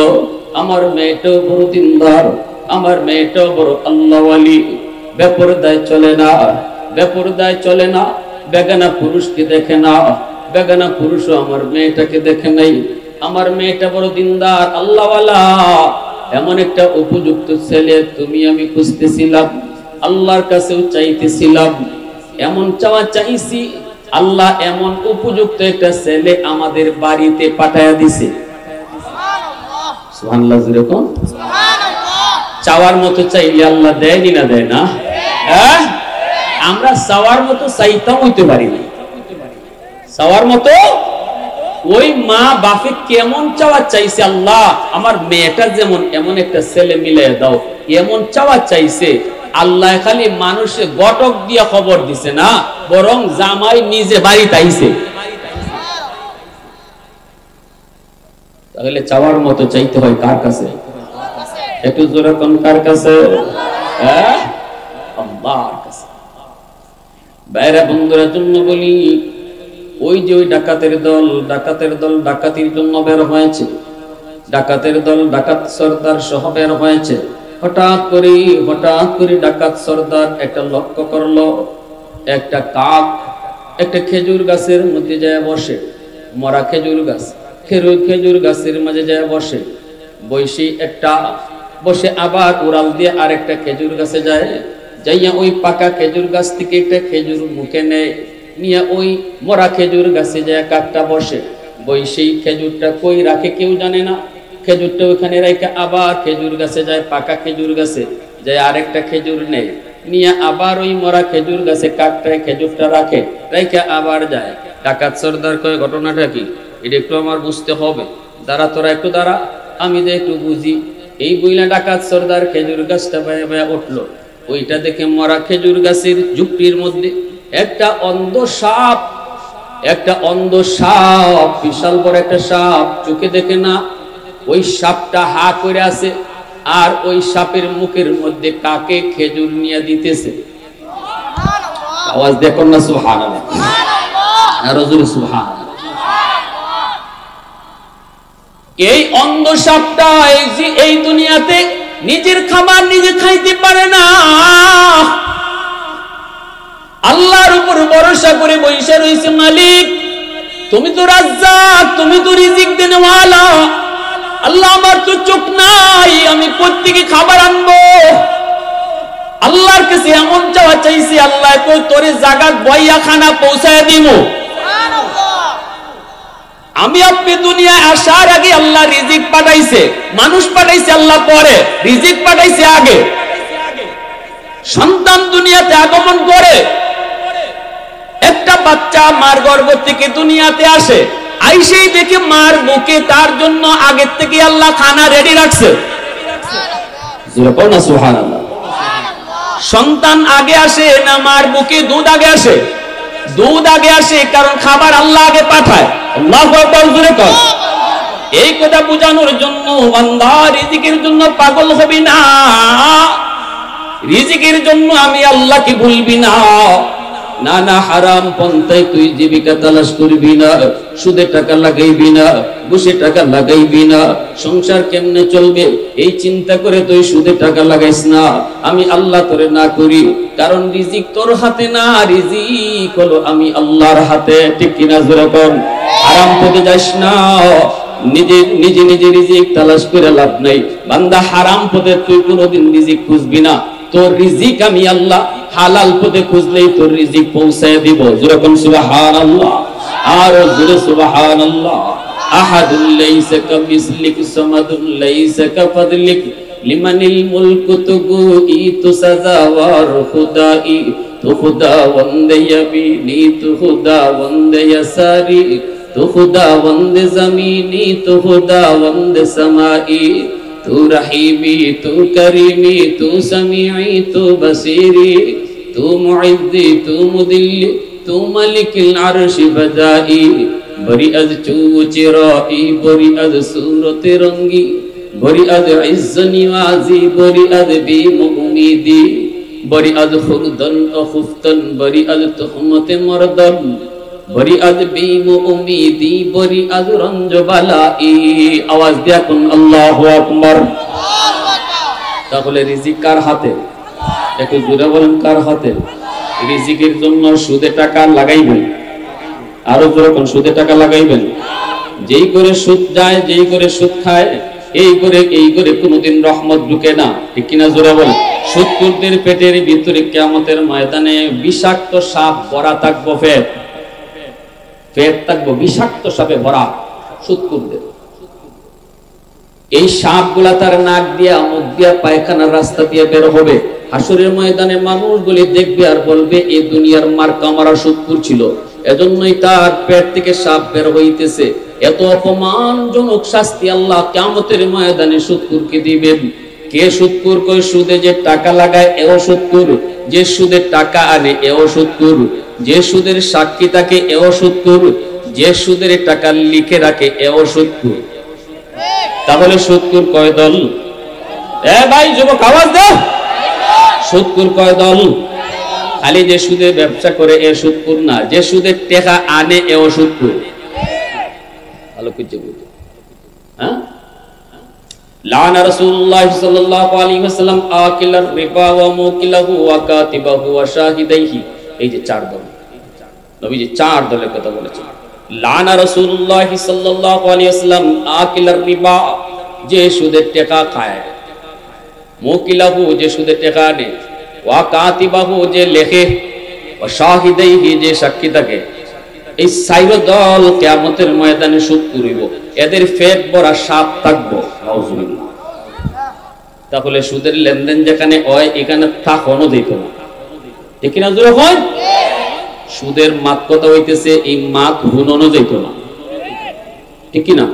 আমার মেয়েটাও বড় দিনদার, আমার মেয়েটাও বড় আল্লাহওয়ালি, বেপরদায় চলে না, বেপরদায় চলে না, বেগানা পুরুষকে দেখে না, বেগানা পুরুষও আমার মেয়েটাকে দেখে নাই। আমার মেয়েটা বড় দিনদার আল্লাহওয়ালা, এমন একটা উপযুক্ত ছেলে তুমি আমি খুঁজতেছিলাম, আল্লাহর কাছেও চাইতেছিলাম, এমন চাওয়া চাইছি, আল্লাহ এমন উপযুক্ত একটা ছেলে আমাদের বাড়িতে পাঠায়া দিছে। সুবহানাল্লাহ, যেরকম চাওয়ার মতো চাইলে আল্লাহ দেয়নি না দেয় না? আমরা চাওয়ার মতো চাইতাম হইতে পারি না। চাওয়ার মতো ওই মা বাপে কেমন চাওয়া চাইছে, আল্লাহ আমার মেয়েটা যেমন এমন একটা ছেলে মিলাই দাও, এমন চাওয়া চাইছে। আল্লাহ খালি মানুষে গটক দিয়া খবর দিছে না, বরং জামাই নিজে বাড়িতে আইছে। তাহলে চাওয়ার মতো চাইতে হয় কার কাছে? একটু জোরে কোন কার কাছে? আল্লাহর কাছে। বাইরে বন্ধুরা জন্য বলি, ওই যে ওই ডাকাতের দল ডাকাতির জন্য বের হয়েছে, ডাকাতের দল ডাকাত সর্দার সহ বের হয়েছে। হঠাৎ করে ডাকাত সর্দার একটা লক্ষ্য করলো, একটা কাক একটা খেজুর গাছের মধ্যে যায় বসে। মরা খেজুর গাছ, খেজুর গাছের মাঝে যায় বসে, বসে আবার উড়াল দিয়ে আরেকটা খেজুর গাছে যায়, যাইয়া ওই পাকা খেজুর গাছ থেকে একটা খেজুর মুখে নেয়, নিয়ে ওই মরা খেজুর গাছে যায় কাকটা বসে, সেই খেজুরটা কই রাখে কেউ জানে না, খেজুরটা ওখানে রেখে আবার খেজুর গাছে যায়, পাকা খেজুর গাছে যায় আরেকটা খেজুর নেয়, নিয়ে আবার ওই মরা খেজুর গাছে কাকটায় খেজুরটা রাখে, রেখে আবার যায়। ডাকাত সর্দার কয় ঘটনাটা কি, এটা একটু আমার বুঝতে হবে, তোরা একটু দাঁড়া, আমি যে একটু বুঝি। এই বইলা ডাকাত সর্দার খেজুর গাছটা বায়া বায়া উঠলো, ওইটা দেখে মরা খেজুর গাছের ঝুপড়ির মধ্যে একটা অন্ধ সাপ, বিশাল বড় একটা সাপ, চোখে দেখে না, ওই সাপটা হা করে আছে, আর ওই সাপের মুখের মধ্যে কাকে খেজুর নিয়ে দিতেছে। আওয়াজ দেখুন না, সুবহানাল্লাহ, সুবহানাল্লাহ। এই অন্ধ সাপটা এই দুনিয়াতে নিজের খাবার নিজে খাইতে পারে না, আল্লাহর উপর ভরসা করে বসে রয়েছে। মালিক তুমি তো রাজ্জাক, তুমি তো রিজিক দেনওয়ালা, আল্লাহ আমার তো চোখ নাই, আমি কোত্থেকে খাবার আনবো? আল্লাহর কাছে এমন চাওয়া চাইছি, আল্লাহ কই তোরে জাগাত বইয়া খানা পৌঁছায় দিব। আমি আপনি দুনিয়ায় আসার আগে আল্লাহ রিজিক পাঠাইছে, মানুষ পাঠাইছে আল্লাহ পরে, রিজিক পাঠাইছে আগে। সন্তান দুনিয়াতে আগমন করে, একটা বাচ্চা মার গর্ভ থেকে দুনিয়াতে আসে, আইসেই দেখে মার বুকে তার জন্য আগের থেকে আল্লাহ খানা রেডি রাখছে। সুবহানাল্লাহ। সন্তান আগে আসে না মার বুকে দুধ আগে আসে? দুধ আগে আসে, কারণ খাবার আল্লাহ আগে পাঠায়। আল্লাহু আকবার, জোরে কর। এই কথা বোঝানোর জন্য বান্দা রিজিকের জন্য পাগল হবি না, রিজিকের জন্য আমি আল্লাহকে ভুলবি না। না না, হারাম পন্থায় তুই জীবিকা তালাশ করবি না, সুদে টাকা লাগাইবি না, ঘুষে টাকা লাগাইবি না, সংসার কেমনে চলবে এই চিন্তা করে তুই সুদে টাকা লাগাইস না। আমি আল্লাহ তোরে না করি, কারণ রিজিক তোর হাতে না, রিজিক হলো আমি আল্লাহর হাতে। ঠিক কিনা জোরে বল। হারাম পথে যাস না, নিজে রিজিক তালাশ করে লাভ নাই। বান্দা হারাম পথে তুই কোনোদিন রিজিক খুঁজবি না, তোর রিজিক আমি আল্লাহ হালাল পথে খুঁজলেই তোর রিজিক পৌঁছায় দিব। যেরকম সুবহানাল্লাহ, আর জোরে সুবহানাল্লাহ। আহাদুল লাইসা কামিসলিক সামাদুল লাইসা কাফাদলিক লিমানিল মুলকু তুগুই তুসাজাওয়ার খুদাই তু খুদা বন্দে ইয়ামিনি তু খুদা বন্দে ইয়াসারি তু খুদা বন্দে জমিনি তু খুদা বন্দে সামাই तू रहीमी तू करीमी तू समीई तू बसीरी तू मुइद्दी तू मुदिल्ली तू मलिकिल अर्श बजाई बरी अज चूचिराई बरी अज सूरत रंगी बरी अज इज्ज निवाजी बरी अज बेमुमीदी बरी अज खुर्दन अखुफ्तन बरी अज तुहमत मरदन बरी अज बेमुमीदी बरी अज रंज बालाई। आवाज दिया कोन আল্লাহু আকবার। তাহলে রিজিক কার হাতে? একটু জোরে বলেন, কার হাতে? রিজিকের জন্য সুদে টাকা লাগাইবেন, আরো জোরে কোন সুদে টাকা লাগাইবেন। যেই করে সুদ যায়, যেই করে সুদ খায়, এই করে কোনোদিন রহমত ঢুকে না। ঠিক কিনা জোরে বলেন। সুদখোরদের পেটের ভিতরে কিয়ামতের ময়দানে বিষাক্ত সাপ ভরা থাকবো, পেট থাকবো বিষাক্ত সাপে ভরা সুদখোরদের। এই সাপগুলা তার নাক দিয়া, মুখ দিয়া, পায়খানার রাস্তা দিয়ে বের হবে। হাসরের ময়দানে মানুষগুলি দেখবে আর বলবে এই দুনিয়ার মার্কা মারা সুদখোর ছিল, এজন্যই তার পেট থেকে সাপ বের হইতেছে। এত অপমানজনক শাস্তি আল্লাহ কিয়ামতের ময়দানে সুদখোরকে দিবেন। কে সুদখোর? কই সুদে যে টাকা লাগায় এও সুদখোর, যে সুদের টাকা আনে এও সুদখোর, যে সুদের সাক্ষী থাকে এও সুদখোর, যে সুদের টাকা লিখে রাখে এও সুদখোর। তাহলে সুদখোর কয় দল? এ ভাই যুবক আওয়াজ দাও, সুদখোর কয় দল? খালি যে সুদে ব্যবসা করে এ সুদখোর না, যে সুদের টাকা আনে এও সুদখোর। ভালো কিছু বুঝো। হ্যাঁ, লানা রাসূলুল্লাহ সাল্লাল্লাহু আলাইহি ওয়াসাল্লাম আকিলার রিবা ওয়া মুকিলাহু ওয়া কাতিবাহু ওয়া শাহিদাইহি। এই যে চার দল, নবীজি চার দলের কথা বলেছেন। লানা রাসূলুল্লাহ সাল্লাল্লাহু আলাইহি ওয়াসাল্লাম আকিলার রিবা, যে সুদের টাকা খায়, মুকিলাহু যে সুদের টাকা নেয়, ওয়া কাতিবাহু যে লেখে, ওয়া শাহিদাইহি যে সাক্ষী থাকে, এই চাইর দল কিয়ামতের ময়দানে সুদ করিব, এদের পেট ভরা সাপ থাকবো। নাউজুবিল্লাহ। তাহলে সুদের লেনদেন যেখানে হয় এখানে থাকনো দিত না, ঠিক না জোরে হয়? সুদের মাত কথা হইতেছে এই মাত হুননো যাইতো না, ঠিক না?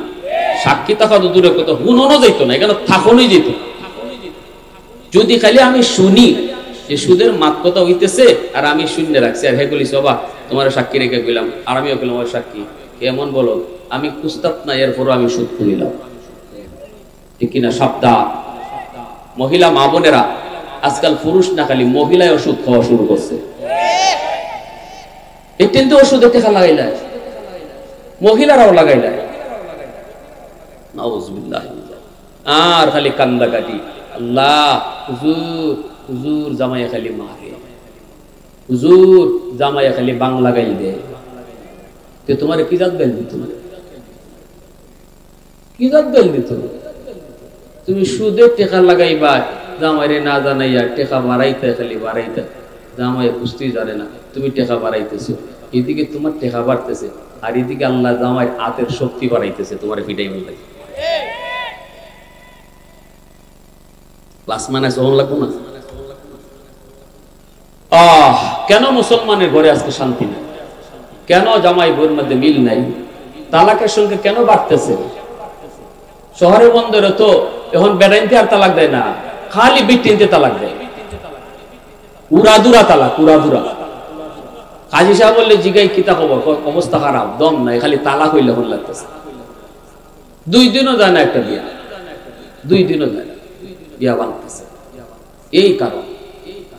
সাক্ষী থাকা তো দূরে কথা, হুননো যাইতো না, এখানে থাকনোই যেত। যদি খালি আমি শুনি যে সুদের মাত কথা হইতেছে আর আমি শুনে রাখছি, আর হে বলি সবা তোমার সাক্ষী রেখে গেলাম, আর আমিও গেলাম ওই সাক্ষী, কেমন বলো? আমি কুস্তাব না, এরপরও আমি সুদ করিলাম, ঠিক কিনা? সাবধান মহিলা মা বোনেরা, আজকাল পুরুষ না খালি মহিলায় ওষুধ খাওয়া শুরু করছে। কিন্তু ওষুধে টেকা লাগাইলায়, মহিলারাও লাগাইলায়, নাউজুবিল্লাহ। আর খালি কান্দা কাটি, আল্লাহ হুজুর হুজুর জামাইয়া খালি মারে, হুজুর জামাইয়া খালি বাং লাগাই দে। তো তোমার কি জাত বেল দিত? কি জাত বেল দিত? তুমি সুদে টেকা লাগাইবা, জামাইরে না জানাইয়া টেকা বাড়াইতে, খালি বাড়াইতে, জামাই বুঝতেই জানে না তুমি টেকা বাড়াইতেছো। এদিকে তোমার টেকা বাড়তেছে, আর এদিকে আল্লাহ জামাই হাতের শক্তি বাড়াইতেছে তোমার ফিটাই বলতে। কেন মুসলমানের ঘরে আজকে শান্তি নেই? কেন জামাই বউর মধ্যে মিল নাই? তালাকের সংখ্যা কেন বাড়তেছে? শহরে বন্দরে তো এখন বেড়াইতে আর তালাক দেয় না, খালি বিটিনতে তালাক দেয়, উড়াদুরা তালাক, উড়াদুরা। কাজী সাহেব বললে জিগাই কিতা খবর, অবস্থা খারাপ, দম নাই, খালি তালাক হইলে হল লাগতেছে। 2 দিনও যায় না একটা বিয়া, 2 দিনও যায় না বিয়া বানতেছে। এই কারণ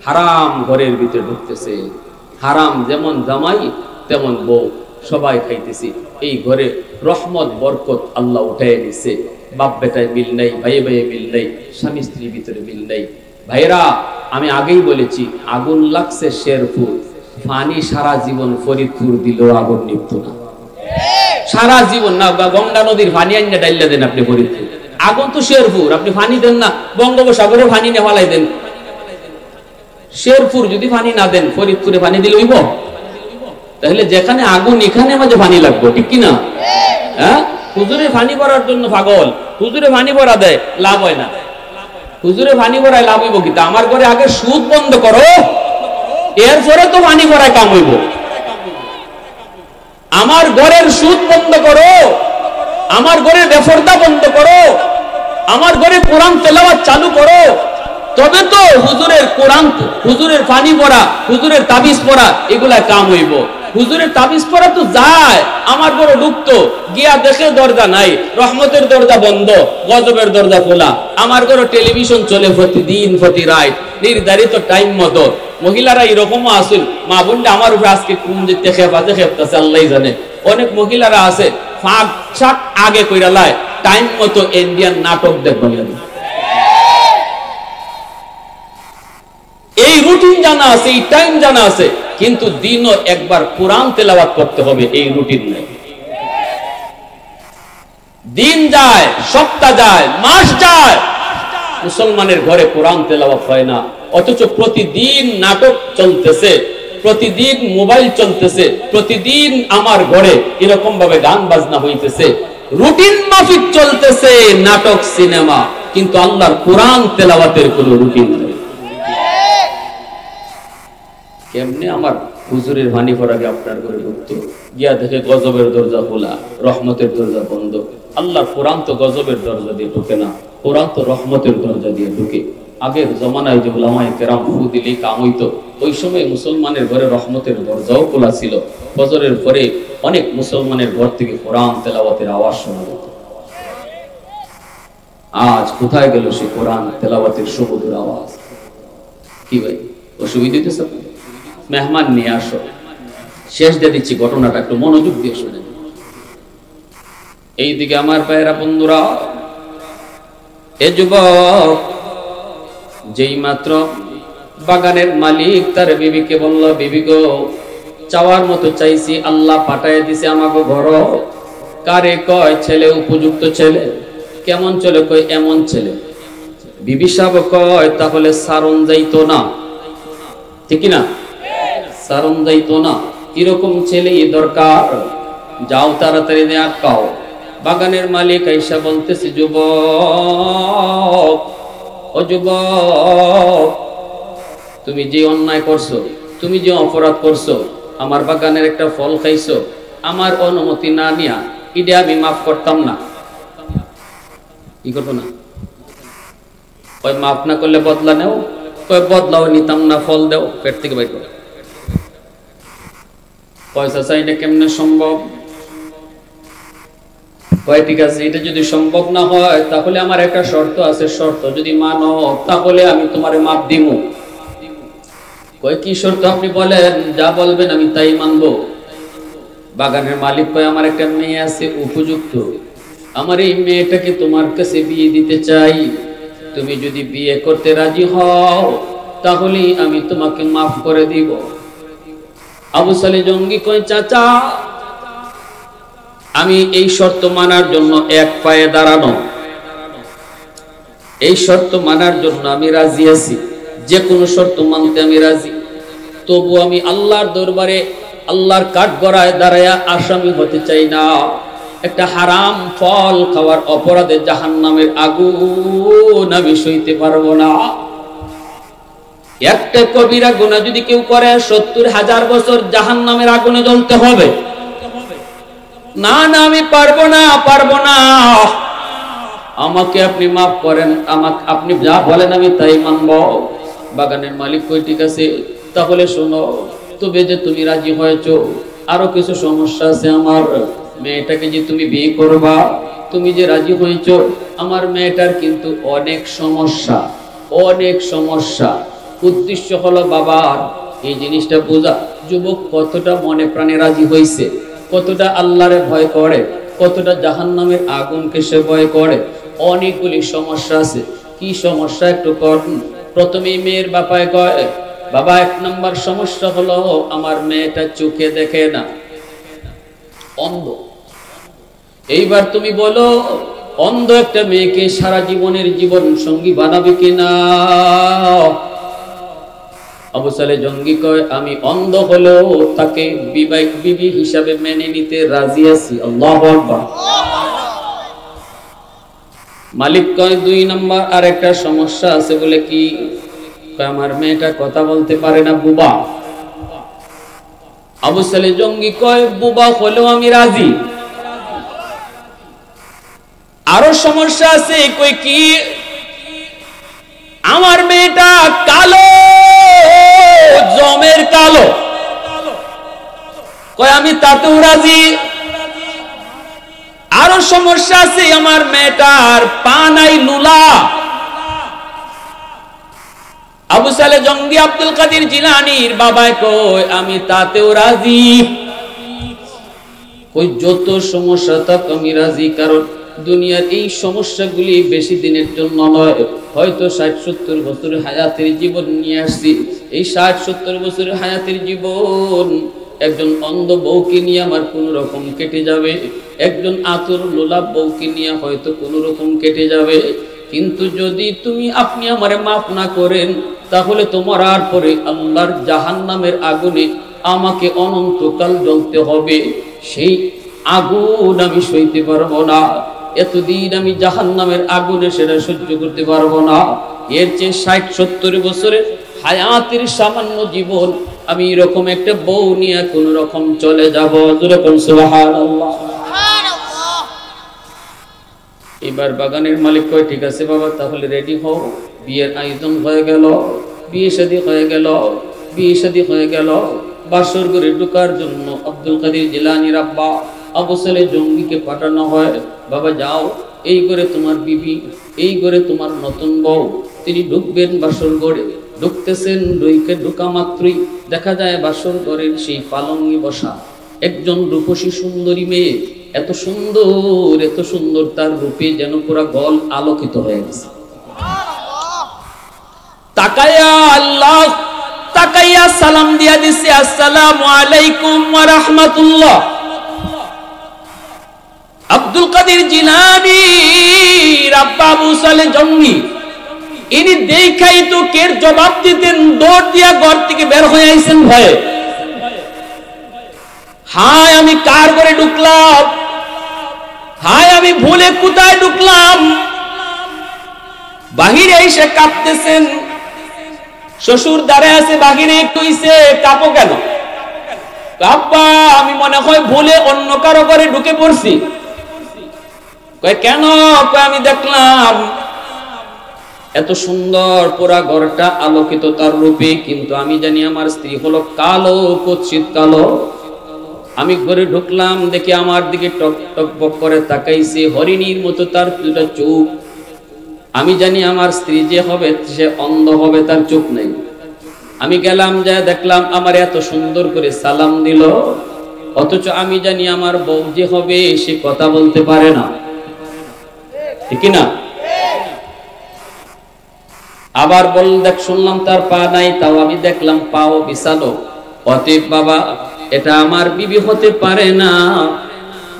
হারাম ঘরের ভিতরে ঢুকতেছে, হারাম যেমন জামাই তেমন বউ, সবাই খাইতেছি। এই ঘরে রহমত বরকত আল্লাহ উঠাই নিছে। বাপ বেটায় মিল নাই, ভাইয়ে ভাইয়ে মিল নাই, স্বামী স্ত্রীর ভিতরে মিল নাই। ভাইরা আমি আগেই বলেছি, আগুন লাগছে শেরপুর, পানি সারা জীবন ফরিদপুর দিল আগুন নিভত না। সারা জীবন না, গঙ্গা নদীর পানি আইনা ডাইলা দেন আপনি ফরিদপুর, আগুন তো শেরপুর, আপনি পানি দেন না, বঙ্গোপসাগরে পানি নিয়ে ফালাই দেন। শেরপুর যদি পানি না দেন, ফরিদপুরে পানি দিলে হইব? তাহলে যেখানে আগুন এখানে মাঝে পানি লাগবে, ঠিক কিনা? হ্যাঁ, হুজুরে পানি ভরার জন্য পাগল, হুজুরে পানি ভরা দেয়, লাভ হয় না। হুজুরে পানি ভরায় লাভ হইব কি? আমার ঘরে আগে সুদ বন্ধ করো, এরপরে তো পানি ভরায় কাম হইব। আমার ঘরের সুদ বন্ধ করো, আমার ঘরে বেফরদা বন্ধ করো, আমার ঘরে কোরআন তেলাওয়াত চালু করো, তবে তো হুজুরের কোরআন, হুজুরের পানি ভরা, হুজুরের তাবিজ পড়া, এগুলা কাম হইব। হুজুরের তাবিজ পড়া তো যায়, আমার ঘরে ঢুকতো, গিয়া দেখে দরজা নাই, রহমতের দরজা বন্ধ, গজবের দরজা খোলা। আমার ঘরে টেলিভিশন চলে প্রতিদিন, প্রতি রাত, নির্ধারিত টাইম মতো। মহিলারা এরকমও আসেন, মা বোনটা আমার উপরে আজকে কোন যেতে খেপাতে খেপতেছে আল্লাহ জানে। অনেক মহিলারা আছে ফাঁক শাক আগে কইরা লাই, টাইম মতো ইন্ডিয়ান নাটক দেখবেন। এই রুটিন জানা আছে, এই টাইম জানা আছে, কিন্তু দিনও একবার কোরআন তেলাওয়াত করতে হবে, এই রুটিন নাই। দিন যায়, সপ্তাহ যায়, মাস যায়, মুসলমানের ঘরে কোরআন তেলাওয়াত হয় না। অথচ প্রতিদিন নাটক চলতেছে, প্রতিদিন মোবাইল চলতেছে, প্রতিদিন আমার ঘরে এরকম ভাবে গান বাজনা হইতেছে, রুটিন মাফিক চলতেছে নাটক সিনেমা, কিন্তু আল্লাহর কোরআন তেলাওয়াতের কোনো রুটিন নেই। কেমনে আমার হুজুরের ভানি পড়াকে আপনার ঘরে ঢুকতো, গিয়া দেখে গজবের দরজা খোলা, রহমতের দরজা বন্ধ। আল্লাহর কোরআন তো গজবের দরজা দিয়ে ঢুকে না, কোরআন তো রহমতের দরজা দিয়ে ঢুকে। আগের জমানায় যে উলামায়ে কেরাম ফু দিলেই কাম হইতো, ওই সময় মুসলমানের ঘরে রহমতের দরজাও খোলা ছিল। ফজরের পরে অনেক মুসলমানের ঘর থেকে কোরআন তেলাওয়াতের আওয়াজ শোনা যেত। আজ কোথায় গেল সে কোরআন তেলাওয়াতের সুমধুর আওয়াজ? কি ভাই অসুবিধা হইতেছে? মেহমান নিয়ে আসো, শেষ দিয়ে দিচ্ছি ঘটনাটা, একটু মনোযোগ দিয়ে শুনেন। এইদিকে আমার ভাইয়েরা বন্ধুরা, এ যুবক যেই মাত্র বাগানের মালিক তার বিবিকে বলল, বিবি গো চাওয়ার মতো চাইছি, আল্লাহ পাঠায় দিছে আমাকে ঘর। কারে কয় ছেলে উপযুক্ত ছেলে। কেমন ছেলে? কয় এমন ছেলে। বিবি সাহেব কয় তাহলে সারণ যাইতো না, ঠিক না? সারণ যাইতো না, এরকম ছেলেই দরকার। যাও তাড়াতাড়ি দিয়ে আটকাও। বাগানের মালিক আইসা বলতেছে, যুবক, ও যুবক, তুমি যে অন্যায় করছো, তুমি যে অপরাধ করছো, আমার বাগানের একটা ফল খাইছো, আমার অনুমতি না নিয়া এটা আমি মাফ করতাম না। কি করবো না? কয় মাফ না করলে বদলা নেও। কয় বদলাও নিতাম না, ফল দেও, পেট থেকে বাইর করো। পয়সা চাই না, কেমনে সম্ভব? কয় ঠিক আছে, এটা যদি সম্ভব না হয় তাহলে আমার একটা শর্ত আছে, শর্ত যদি মানো তাহলে আমি তোমারে মাপ দিব। কয় কি শর্ত আপনি বলেন, যা বলবেন আমি তাই মানবো। বাগানের মালিক কয় আমার একটা মেয়ে আছে উপযুক্ত, আমার এই মেয়েটাকে তোমার কাছে বিয়ে দিতে চাই। তুমি যদি বিয়ে করতে রাজি হও তাহলে আমি তোমাকে মাফ করে দিব। আবু সালে জঙ্গি কয় চাচা, আমি এই শর্ত মানার জন্য এক পায়ে দাঁড়ানো, এই শর্ত মানার জন্য আমি রাজি আছি, যে কোনো শর্ত মানতে আমি রাজি। তবু আমি আল্লাহর দরবারে আল্লাহর কাঠগড়ায় দাঁড়ায়া আসামি হতে চাই না। একটা হারাম ফল খাওয়ার অপরাধে জাহান্নামের আগুন আমি সইতে পারবো না। একটা কবিরা গুনাহ যদি কেউ করে ৭০,০০০ বছর জাহান্নামের আগুনে জ্বলতে হবে। না না, আমি পারবো না, পারবো না। আমাকে আপনি মাফ করেন, আমাকে আপনি যা বলেন আমি তাই মানব। বাগানের মালিক কই ঠিক আছে, তাহলে শোনো, তবে যে তুমি রাজি হয়েছো, আরো কিছু সমস্যা আছে। আমার মেয়েটাকে যে তুমি বিয়ে করবা, তুমি যে রাজি হয়েছো, আমার মেয়েটার কিন্তু অনেক সমস্যা, অনেক সমস্যা। উদ্দেশ্য হলো বাবার এই জিনিসটা বোঝা। যুবক কতটা মনে প্রাণে রাজি হয়েছে, কতটা আল্লাহরে ভয় করে, কতটা জাহান্নামের আগুনকে সে ভয় করে। অনেকগুলি সমস্যা আছে। কি সমস্যা একটু কর। প্রথমে মেয়ের বাপায় কয়, বাবা এক নম্বর সমস্যা হলো আমার মেয়েটা চোখে দেখে না, অন্ধ। এইবার তুমি বলো, অন্ধ একটা মেয়েকে সারা জীবনের জীবন সঙ্গী বানাবে কিনা? আবু সালে জঙ্গি কয় আমি অন্ধ হলেও তাকে বিবি হিসাবে মেনে নিতে রাজি আছি। আল্লাহু আকবার। মালিক কয় ২ নম্বর আর একটা সমস্যা আছে। বলে কি? আমার মেয়েটা কথা বলতে পারে না, বুবা। আবু সালে জঙ্গি কয় বুবা হলেও আমি রাজি। আরো সমস্যা আছে। কই কি? আমার মেয়েটা কালো, জমের কালো। কয় আমি তাতেও রাজি। আরো সমস্যা আছে, আমার মেয়েটার পা নাই, লুলা। আবু সালে জঙ্গি আব্দুল কাদের জিলানীর বাবাই কয় আমি তাতেও রাজি। কই যত সমস্যা থাক আমি রাজি, কারণ দুনিয়ার এই সমস্যাগুলি বেশি দিনের জন্য নয়। হয়তো ৬০-৭০ বছরের হায়াতের জীবন নিয়ে আসছি। এই ৬০-৭০ বছরের হায়াতের জীবন একজন অন্ধ বউকে নিয়ে আমার কোনো রকম কেটে যাবে, একজন আতুর লোলাপ বউকে নিয়ে হয়তো কোনো রকম কেটে যাবে। কিন্তু যদি আপনি আমারে মাফ না করেন, তাহলে তোমার আর পরে আল্লাহর জাহান্নামের আগুনে আমাকে অনন্তকাল জ্বলতে হবে। সেই আগুন আমি সইতে পারবো না। এতদিন আমি জাহান্নামের আগুনে সেটা সহ্য করতে পারবো না। এর চেয়ে ৬০-৭০ বছরের হায়াতের সামান্য জীবন আমি এরকম একটা বউ নিয়ে কোন রকম চলে যাব। সুবহানাল্লাহ। এবার বাগানের মালিক কয় ঠিক আছে বাবা, তাহলে রেডি হও। বিয়ের আয়োজন হয়ে গেল, বিয়ে শাদী হয়ে গেল, বিয়ে শাদী হয়ে গেল। বাসর ঘরে ঢোকার জন্য আব্দুল কাদের জিলানীর আব্বা আবু সালে জঙ্গিকে পাঠানো হয়। বাবা যাও, এই ঘরে তোমার বিবি, এই ঘরে তোমার নতুন বউ। তিনি ঢুকবেন বাসর ঘরে। ঢুকতেছেন, ঢুকা মাত্রই দেখা যায় বাসর ঘরের সেই পালঙ্গে বসা একজন রূপসী সুন্দরী মেয়ে। এত সুন্দর, এত সুন্দর, তার রূপে যেন পুরা গল আলোকিত হয়ে গেছে। তাকায়া আল্লাহ তাকাইয়া সালাম দিয়া দিছে, আসসালামু আলাইকুম ওয়া রাহমাতুল্লাহ। আব্দুল কাদের জিলানী আব্বা আবু সালেহ জঙ্গি, ইনি দেখাই তো কের জবাব দিতেন, দৌড় দিয়া ঘর থেকে বের হয়ে আইছেন ভয়ে। হায় আমি কার ঘরে ঢুকলাম, হায় আমি ভুলে কোথায় ঢুকলাম। বাহিরে এসে কাঁপতেছেন, শ্বশুর দাঁড়ায় আছে বাহিরে, কইছে কাঁপো কেন? আব্বা আমি মনে হয় ভুলে অন্য কারো ঘরে ঢুকে পড়ছি। কয় কেন? কয় আমি দেখলাম এত সুন্দর পুরা ঘরটা আলোকিত তার রূপে, কিন্তু আমি জানি আমার স্ত্রী হলো কালো, কুৎসিত কালো। আমি ঘরে ঢুকলাম, দেখি আমার দিকে টক টক বক করে তাকাইছে, হরিণীর মতো তার দুটো চোখ। আমি জানি আমার স্ত্রী যে হবে সে অন্ধ হবে, তার চোখ নেই। আমি গেলাম, যা দেখলাম আমার এত সুন্দর করে সালাম দিল, অথচ আমি জানি আমার বউ যে হবে সে কথা বলতে পারে না, ঠিক না? আবার বল দেখ, শুনলাম তার পা নাই, তাও আমি দেখলাম পাও বিছানো। অতএব বাবা এটা আমার বিবি হতে পারে না,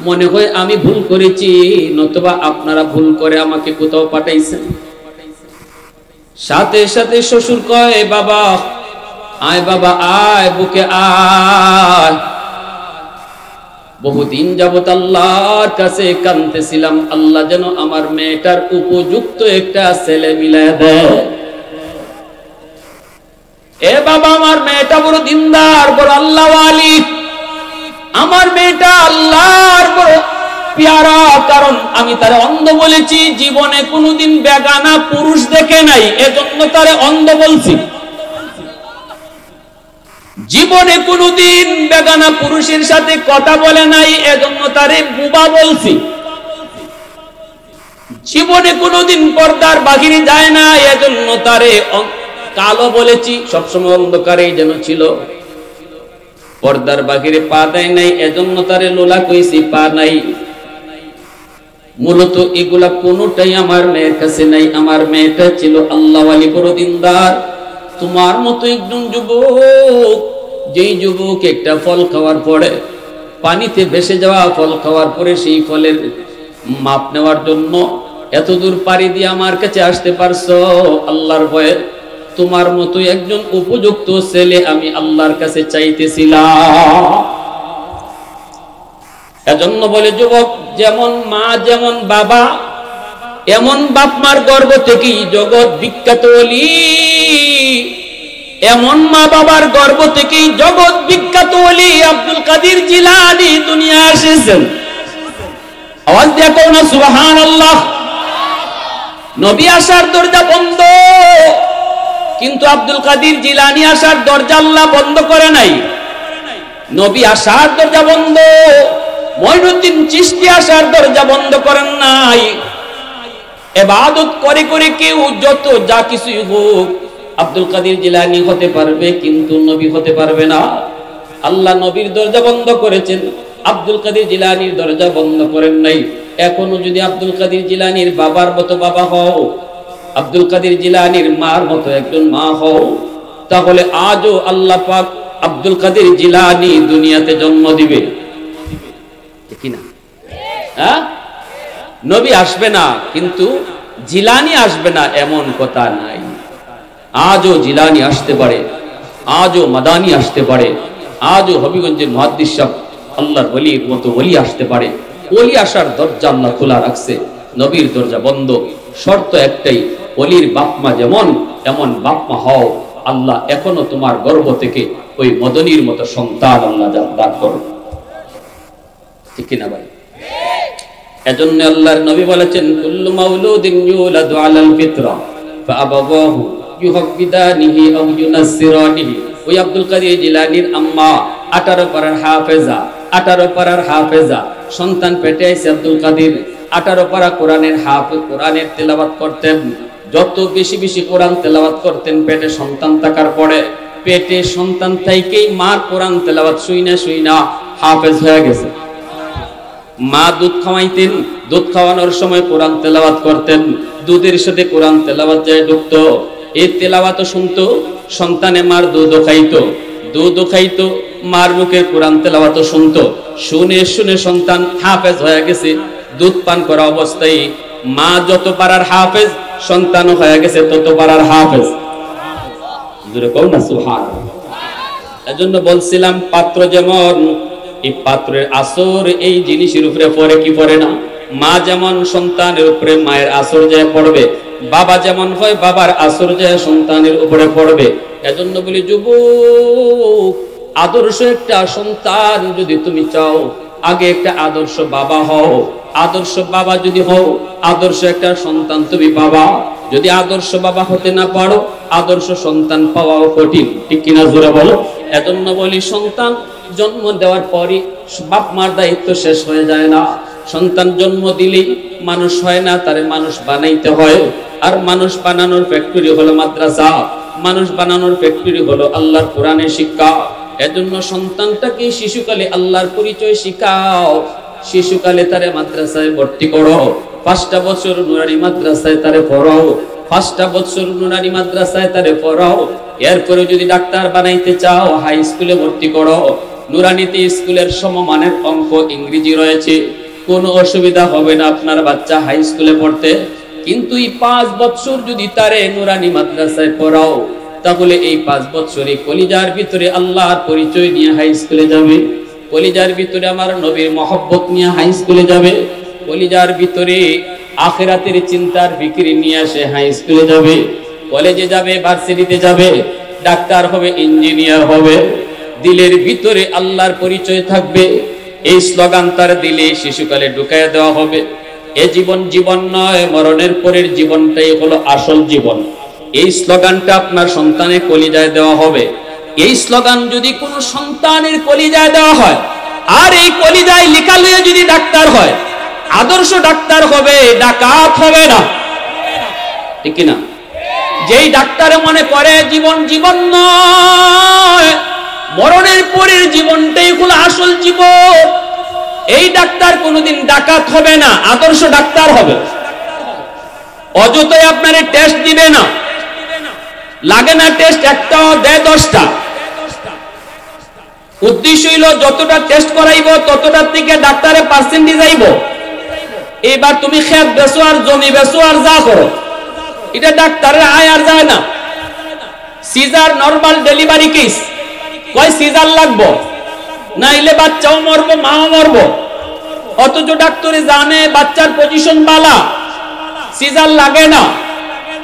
মনে হয় আমি ভুল করেছি, নতুবা আপনারা ভুল করে আমাকে কোথাও পাঠাইছেন। সাথে সাথে শ্বশুর কয়, বাবা আয়, বাবা আয়, বুকে আয়। বহুদিন যাবত আল্লাহর কাছে কাঁদতেছিলাম, আল্লাহ যেন আমার মেয়েটার উপযুক্ত একটা ছেলে মিলায় দেয়। এ বাবা আমার মেয়েটা বড় দিনদার, বড় আল্লাহওয়ালি, আমার মেয়েটা আল্লাহর বড় পেয়ারা, কারণ আমি তারে অন্ধ বলেছি, জীবনে কোনোদিন বেগানা পুরুষ দেখে নাই, এজন্য তারে অন্ধ বলছি। জীবনে কোনোদিন বেগানা পুরুষের সাথে কথা বলে নাই, এজন্য তারে বুবা বলছি। জীবনে কোনোদিন পর্দার বাহিরে যায় না, এজন্য তারে কালো বলেছি। সবসময় অন্ধকারেই যেন ছিল, পর্দার বাহিরে পা দেয় নাই, এজন্য তারে লোলা কইছি, পা নাই। মূলত এগুলা কোনোটাই আমার মেয়ের কাছে নাই। আমার মেয়েটা ছিল আল্লাহওয়ালি, বড় দিনদার। তোমার মতো একজন যুবক, যেই যুবক একটা ফল খাওয়ার পরে, পানিতে ভেসে যাওয়া ফল খাওয়ার পরে সেই ফলের মাপ নেওয়ার জন্য এত দূর পাড়ি দিয়ে আমার কাছে আসতে পারছো আল্লাহর ভয়ে, তোমার মতো একজন উপযুক্ত ছেলে আমি আল্লাহর কাছে চাইতেছিলাম। এজন্য বলে যুবক, যেমন মা যেমন বাবা, এমন বাপ মার গর্ভ থেকেই জগৎ বিখ্যাত ওলি, এমন মা বাবার গর্ভ থেকেই জগৎ বিখ্যাত ওলি আব্দুল কাদের জিলানী দুনিয়া এসেছেন। আওয়াজ দিয়ে কও না সুবহানাল্লাহ। নবী আসার দরজা বন্ধ, কিন্তু আব্দুল কাদের জিলানী আসার দরজা আল্লাহ বন্ধ করে নাই। নবী আসার দরজা বন্ধ, মঈনুদ্দিন চিশতি আসার দরজা বন্ধ করেন নাই। ইবাদত করে করে কেউ যত যা কিছুই হোক, আব্দুল কাদের জিলানী হতে পারবে, কিন্তু নবী হতে পারবে না। আল্লাহ নবীর দরজা বন্ধ করেছেন, আব্দুল কাদের জিলানীর দরজা বন্ধ করেন নাই। এখনো যদি আব্দুল কাদের জিলানীর বাবার মতো বাবা হও, আব্দুল কাদের জিলানীর মার মতো একজন মা হও, তাহলে আজও আল্লাহ পাক আব্দুল কাদের জিলানী দুনিয়াতে জন্ম দিবে, ঠিক না? হ্যাঁ, নবী আসবে না কিন্তু জিলানী আসবে না এমন কথা নাই। আজও জিলানী আসতে পারে, আজও মাদানী আসতে পারে, আজও হবিগঞ্জের মুহাদ্দিস সাহেব আল্লাহর ওলির মতো ওলি আসতে পারে। ওলি আসার দরজা আল্লাহ খোলা রাখছে, নবীর দরজা বন্ধ। শর্ত একটাই, ওলির বাপমা যেমন এমন বাপমা হও। আল্লাহ এখনো তোমার গর্ভ থেকে ওই মদনীর মতো সন্তান আল্লাহ দান করো, ঠিক না ভাই? এজন্য আল্লাহর নবী বলেছেন, কুল্লু মাউলুদিন ইউলাদু আলাল ফিতরা ফাআবাওয়াহু ইউহাব্বিদানিহি আও ইউনাসসিরানিহি। ওই আব্দুল কাদের জিলানীর আম্মা 18 পারার হাফেজা, 18 পারার হাফেজা, সন্তান পেটে আইছে আব্দুল কাদের। 18 পারা কোরআনের হাফেজ, কোরআনের তেলাওয়াত করতেন। যত বেশি বেশি কোরআন তেলাওয়াত করতেন পেটে সন্তান থাকার পরে, পেটে সন্তান থেকেই মার কোরআন তেলাওয়াত শুইনা শুইনা হাফেজ হয়ে গেছে। মা দুধ খাওয়াইতেন, দুধ খাওয়ানোর সময় কোরআন তেলাওয়াত করতেন, দুধের সাথে কোরআন তেলাওয়াত যায় ঢুকতো। এই তেলাওয়াত শুনতো, সন্তানে মার দুধও খাইতো, দুধও খাইতো, মার মুখের কোরআন তেলাওয়াত শুনতো, শুনে শুনে সন্তান হাফেজ হয়ে গেছে। দুধ পান করা অবস্থায় মা যত পারার হাফেজ, সন্তানও হয়ে গেছে তত পারার হাফেজ। জোরে কও না সুবহানাল্লাহ। এজন্য বলছিলাম পাত্র যেমন, এই পাত্রের আসর এই জিনিসের উপরে পড়ে কি পড়ে না। মা যেমন সন্তানের উপরে মায়ের আসর যায় পড়বে, বাবা যেমন হয় বাবার আসর যায় সন্তানের উপরে পড়বে। এজন্য বলি যুবক, আদর্শ একটা সন্তান যদি তুমি চাও, আগে একটা আদর্শ বাবা হও। আদর্শ বাবা যদি হও, আদর্শ একটা সন্তান তুমি পাবা। যদি আদর্শ বাবা হতে না পারো, আদর্শ সন্তান পাওয়াও কঠিন, ঠিক কিনা জোরে বলো। এজন্য বলি সন্তান জন্ম দেওয়ার পরই বাপ মার দায়িত্ব শেষ হয়ে যায় না। সন্তান জন্ম দিলেই মানুষ হয় না, তারে মানুষ বানাইতে হয়। আর মানুষ বানানোর ফ্যাক্টরি হলো মাদ্রাসা, মানুষ বানানোর ফ্যাক্টরি হলো আল্লাহর কোরআনের শিক্ষা। এজন্য সন্তানটাকে শিশুকালে আল্লাহর পরিচয় শিখাও, শিশুকালে তারে মাদ্রাসায় ভর্তি করো, 5টা বছর নুরানি মাদ্রাসায় তারে পড়াও, 5টা বছর নুরানি মাদ্রাসায় তারে পড়াও। এরপরে যদি ডাক্তার বানাইতে চাও, হাই স্কুলে ভর্তি করো। নুরানিতে স্কুলের সমমানের অঙ্ক ইংরেজি রয়েছে, কোনো অসুবিধা হবে না আপনার বাচ্চা হাই স্কুলে পড়তে। কিন্তু এই 5 বছর যদি তারে নুরানি মাদ্রাসায় পড়াও, তাহলে এই 5 বছরে কলিজার ভিতরে আল্লাহর পরিচয় নিয়ে হাই স্কুলে যাবে, কলিজার ভিতরে আমার নবীর মহব্বত নিয়ে হাই স্কুলে যাবে, কলিজার ভিতরে আখিরাতের চিন্তার ফিকির নিয়ে সে হাই স্কুলে যাবে, কলেজে যাবে, ভার্সিটিতে যাবে, ডাক্তার হবে, ইঞ্জিনিয়ার হবে। দিলের ভিতরে আল্লাহর পরিচয় থাকবে। এই স্লোগান তার দিলে শিশুকালে ঢুকাইয়া দেওয়া হবে। এ জীবন জীবন নয়, মরণের পরের জীবনটাই হলো আসল জীবন। এই স্লোগানটা আপনার সন্তানের কলিজায় দেওয়া হবে। এই স্লোগান যদি কোনো সন্তানের কলিজায় দেওয়া হয়, আর এই কলিজায় লেখা লইয়া যদি ডাক্তার হয়, আদর্শ ডাক্তার হবে, ডাকাত হবে না, ঠিক কিনা? যেই ডাক্তার মনে করে জীবন জীবন নয়, মরণের পরের জীবনটাই হলো আসল জীবন, এই ডাক্তার কোনোদিন ডাকাত হবে না, আদর্শ ডাক্তার হবে। অযথাই আপনারে টেস্ট দিবে না, লাগে না টেস্ট একটাও, দেয় 10টা। উদ্দেশ্য হইল যতটা টেস্ট করাইব ততটার থেকে ডাক্তারের পার্সেন্টেজ আইব। এবার তুমি খেত বেচো আর জমি বেচো আর যা করো, এটা ডাক্তারের আয় আর যায় না। সিজার নরমাল ডেলিভারি কেস, কয় সিজার লাগবো, নাইলে বাচ্চাও মরবো, মাও মরবো। অথচ ডাক্তারে জানে বাচ্চার পজিশন বালা, সিজার লাগে না।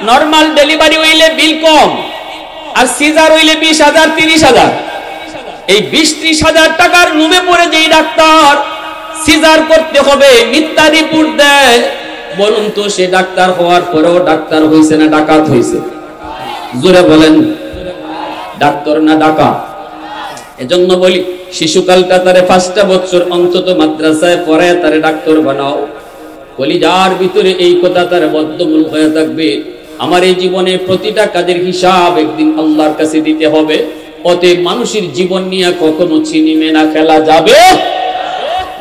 নরমাল ডেলিভারি হইলে বিল কম, আর সিজার হইলে 20,000 30,000। এই 20-30,000 টাকার নুমে পড়ে যেই ডাক্তার সিজার করতে হবে মিথ্যা রিপোর্ট দেয়, বলুন তো সে ডাক্তার হওয়ার পরেও ডাক্তার হইছে না ডাকাত হইছে? জোরে বলেন, ডাক্তার না ডাকাত? এজন্য বলি শিশুকালটা তারে 5টা বছর অন্তত মাদ্রাসায় পড়ায় তারে ডাক্তার বানাও। কলিজার ভিতরে এই কথা তার বদ্ধমূল হয়ে থাকবে, আমার এই জীবনে প্রতিটা কাজের হিসাব একদিন আল্লাহর কাছে দিতে হবে। অতএব মানুষের জীবন নিয়ে কখনো ছিনিমে না খেলা যাবে,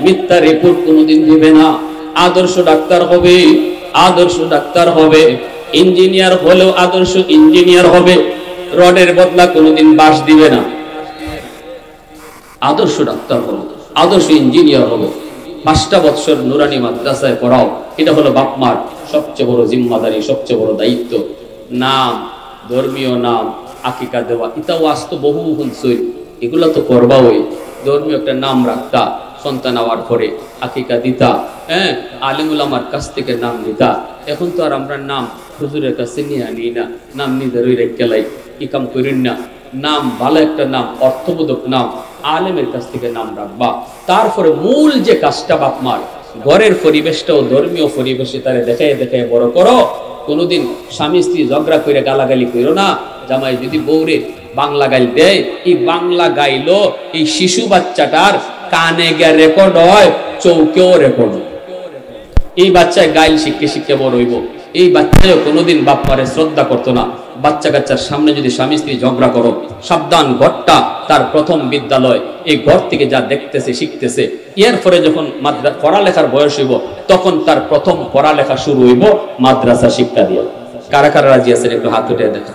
মিথ্যা রিপোর্ট কোনোদিন দিবে না। আদর্শ ডাক্তার হবে, আদর্শ ডাক্তার হবে। ইঞ্জিনিয়ার হলেও আদর্শ ইঞ্জিনিয়ার হবে, রডের বদলা কোনোদিন বাঁশ দিবে না। আদর্শ ডাক্তার হলো, আদর্শ ইঞ্জিনিয়ার হলো। 5টা বছর নুরানি মাদ্রাসায় পড়াও, এটা হলো বাপ মার সবচেয়ে বড় জিম্মাদারি, সবচেয়ে বড় দায়িত্ব। নাম, ধর্মীয় নাম, আকিকা দেওয়া, এটাও আসতো বহু হুনসই, এগুলো তো করবাওই। ধর্মীয় একটা নাম রাখতা, সন্তান হওয়ার পরে আকিকা দিতা, হ্যাঁ, আলিমুল আমার কাছ থেকে নাম দিতা। এখন তো আর আমরা নাম হুজুরের কাছে নিয়ে আনি না, নাম নিজের ওই রেখেলাই কি কাম করেন না। নাম ভালো একটা নাম, অর্থবোধক নাম, আলেমের কাছ থেকে নাম রাখবা। তারপরে মূল যে কাজটা বাপ মার, ঘরের পরিবেশটাও ধর্মীয় পরিবেশে তারে দেখায় দেখায় বড় করো। কোনোদিন স্বামী স্ত্রী ঝগড়া করে গালাগালি করো না। জামাই যদি বউরে বাংলা গাইল দেয়, এই বাংলা গাইলো এই শিশু বাচ্চাটার কানে গিয়ে রেকর্ড হয়, চৌকেও রেকর্ড হয়। এই বাচ্চায় গাইল শিখে শিখে বড় হইব। এই বাচ্চাও কোনোদিন বাপ মারে শ্রদ্ধা করতো না। বাচ্চা কাচ্চার সামনে যদি স্বামী স্ত্রী ঝগড়া করো, সাবধান, ঘরটা তার প্রথম বিদ্যালয়। এই ঘর থেকে যা দেখতেছে শিখতেছে, এরপরে যখন পড়ালেখার বয়স হইব তখন তার প্রথম পড়ালেখা শুরু হইব মাদ্রাসা শিক্ষা দিয়ে। কারা কারা রাজি আছেন একটু হাত উঠে দেখা।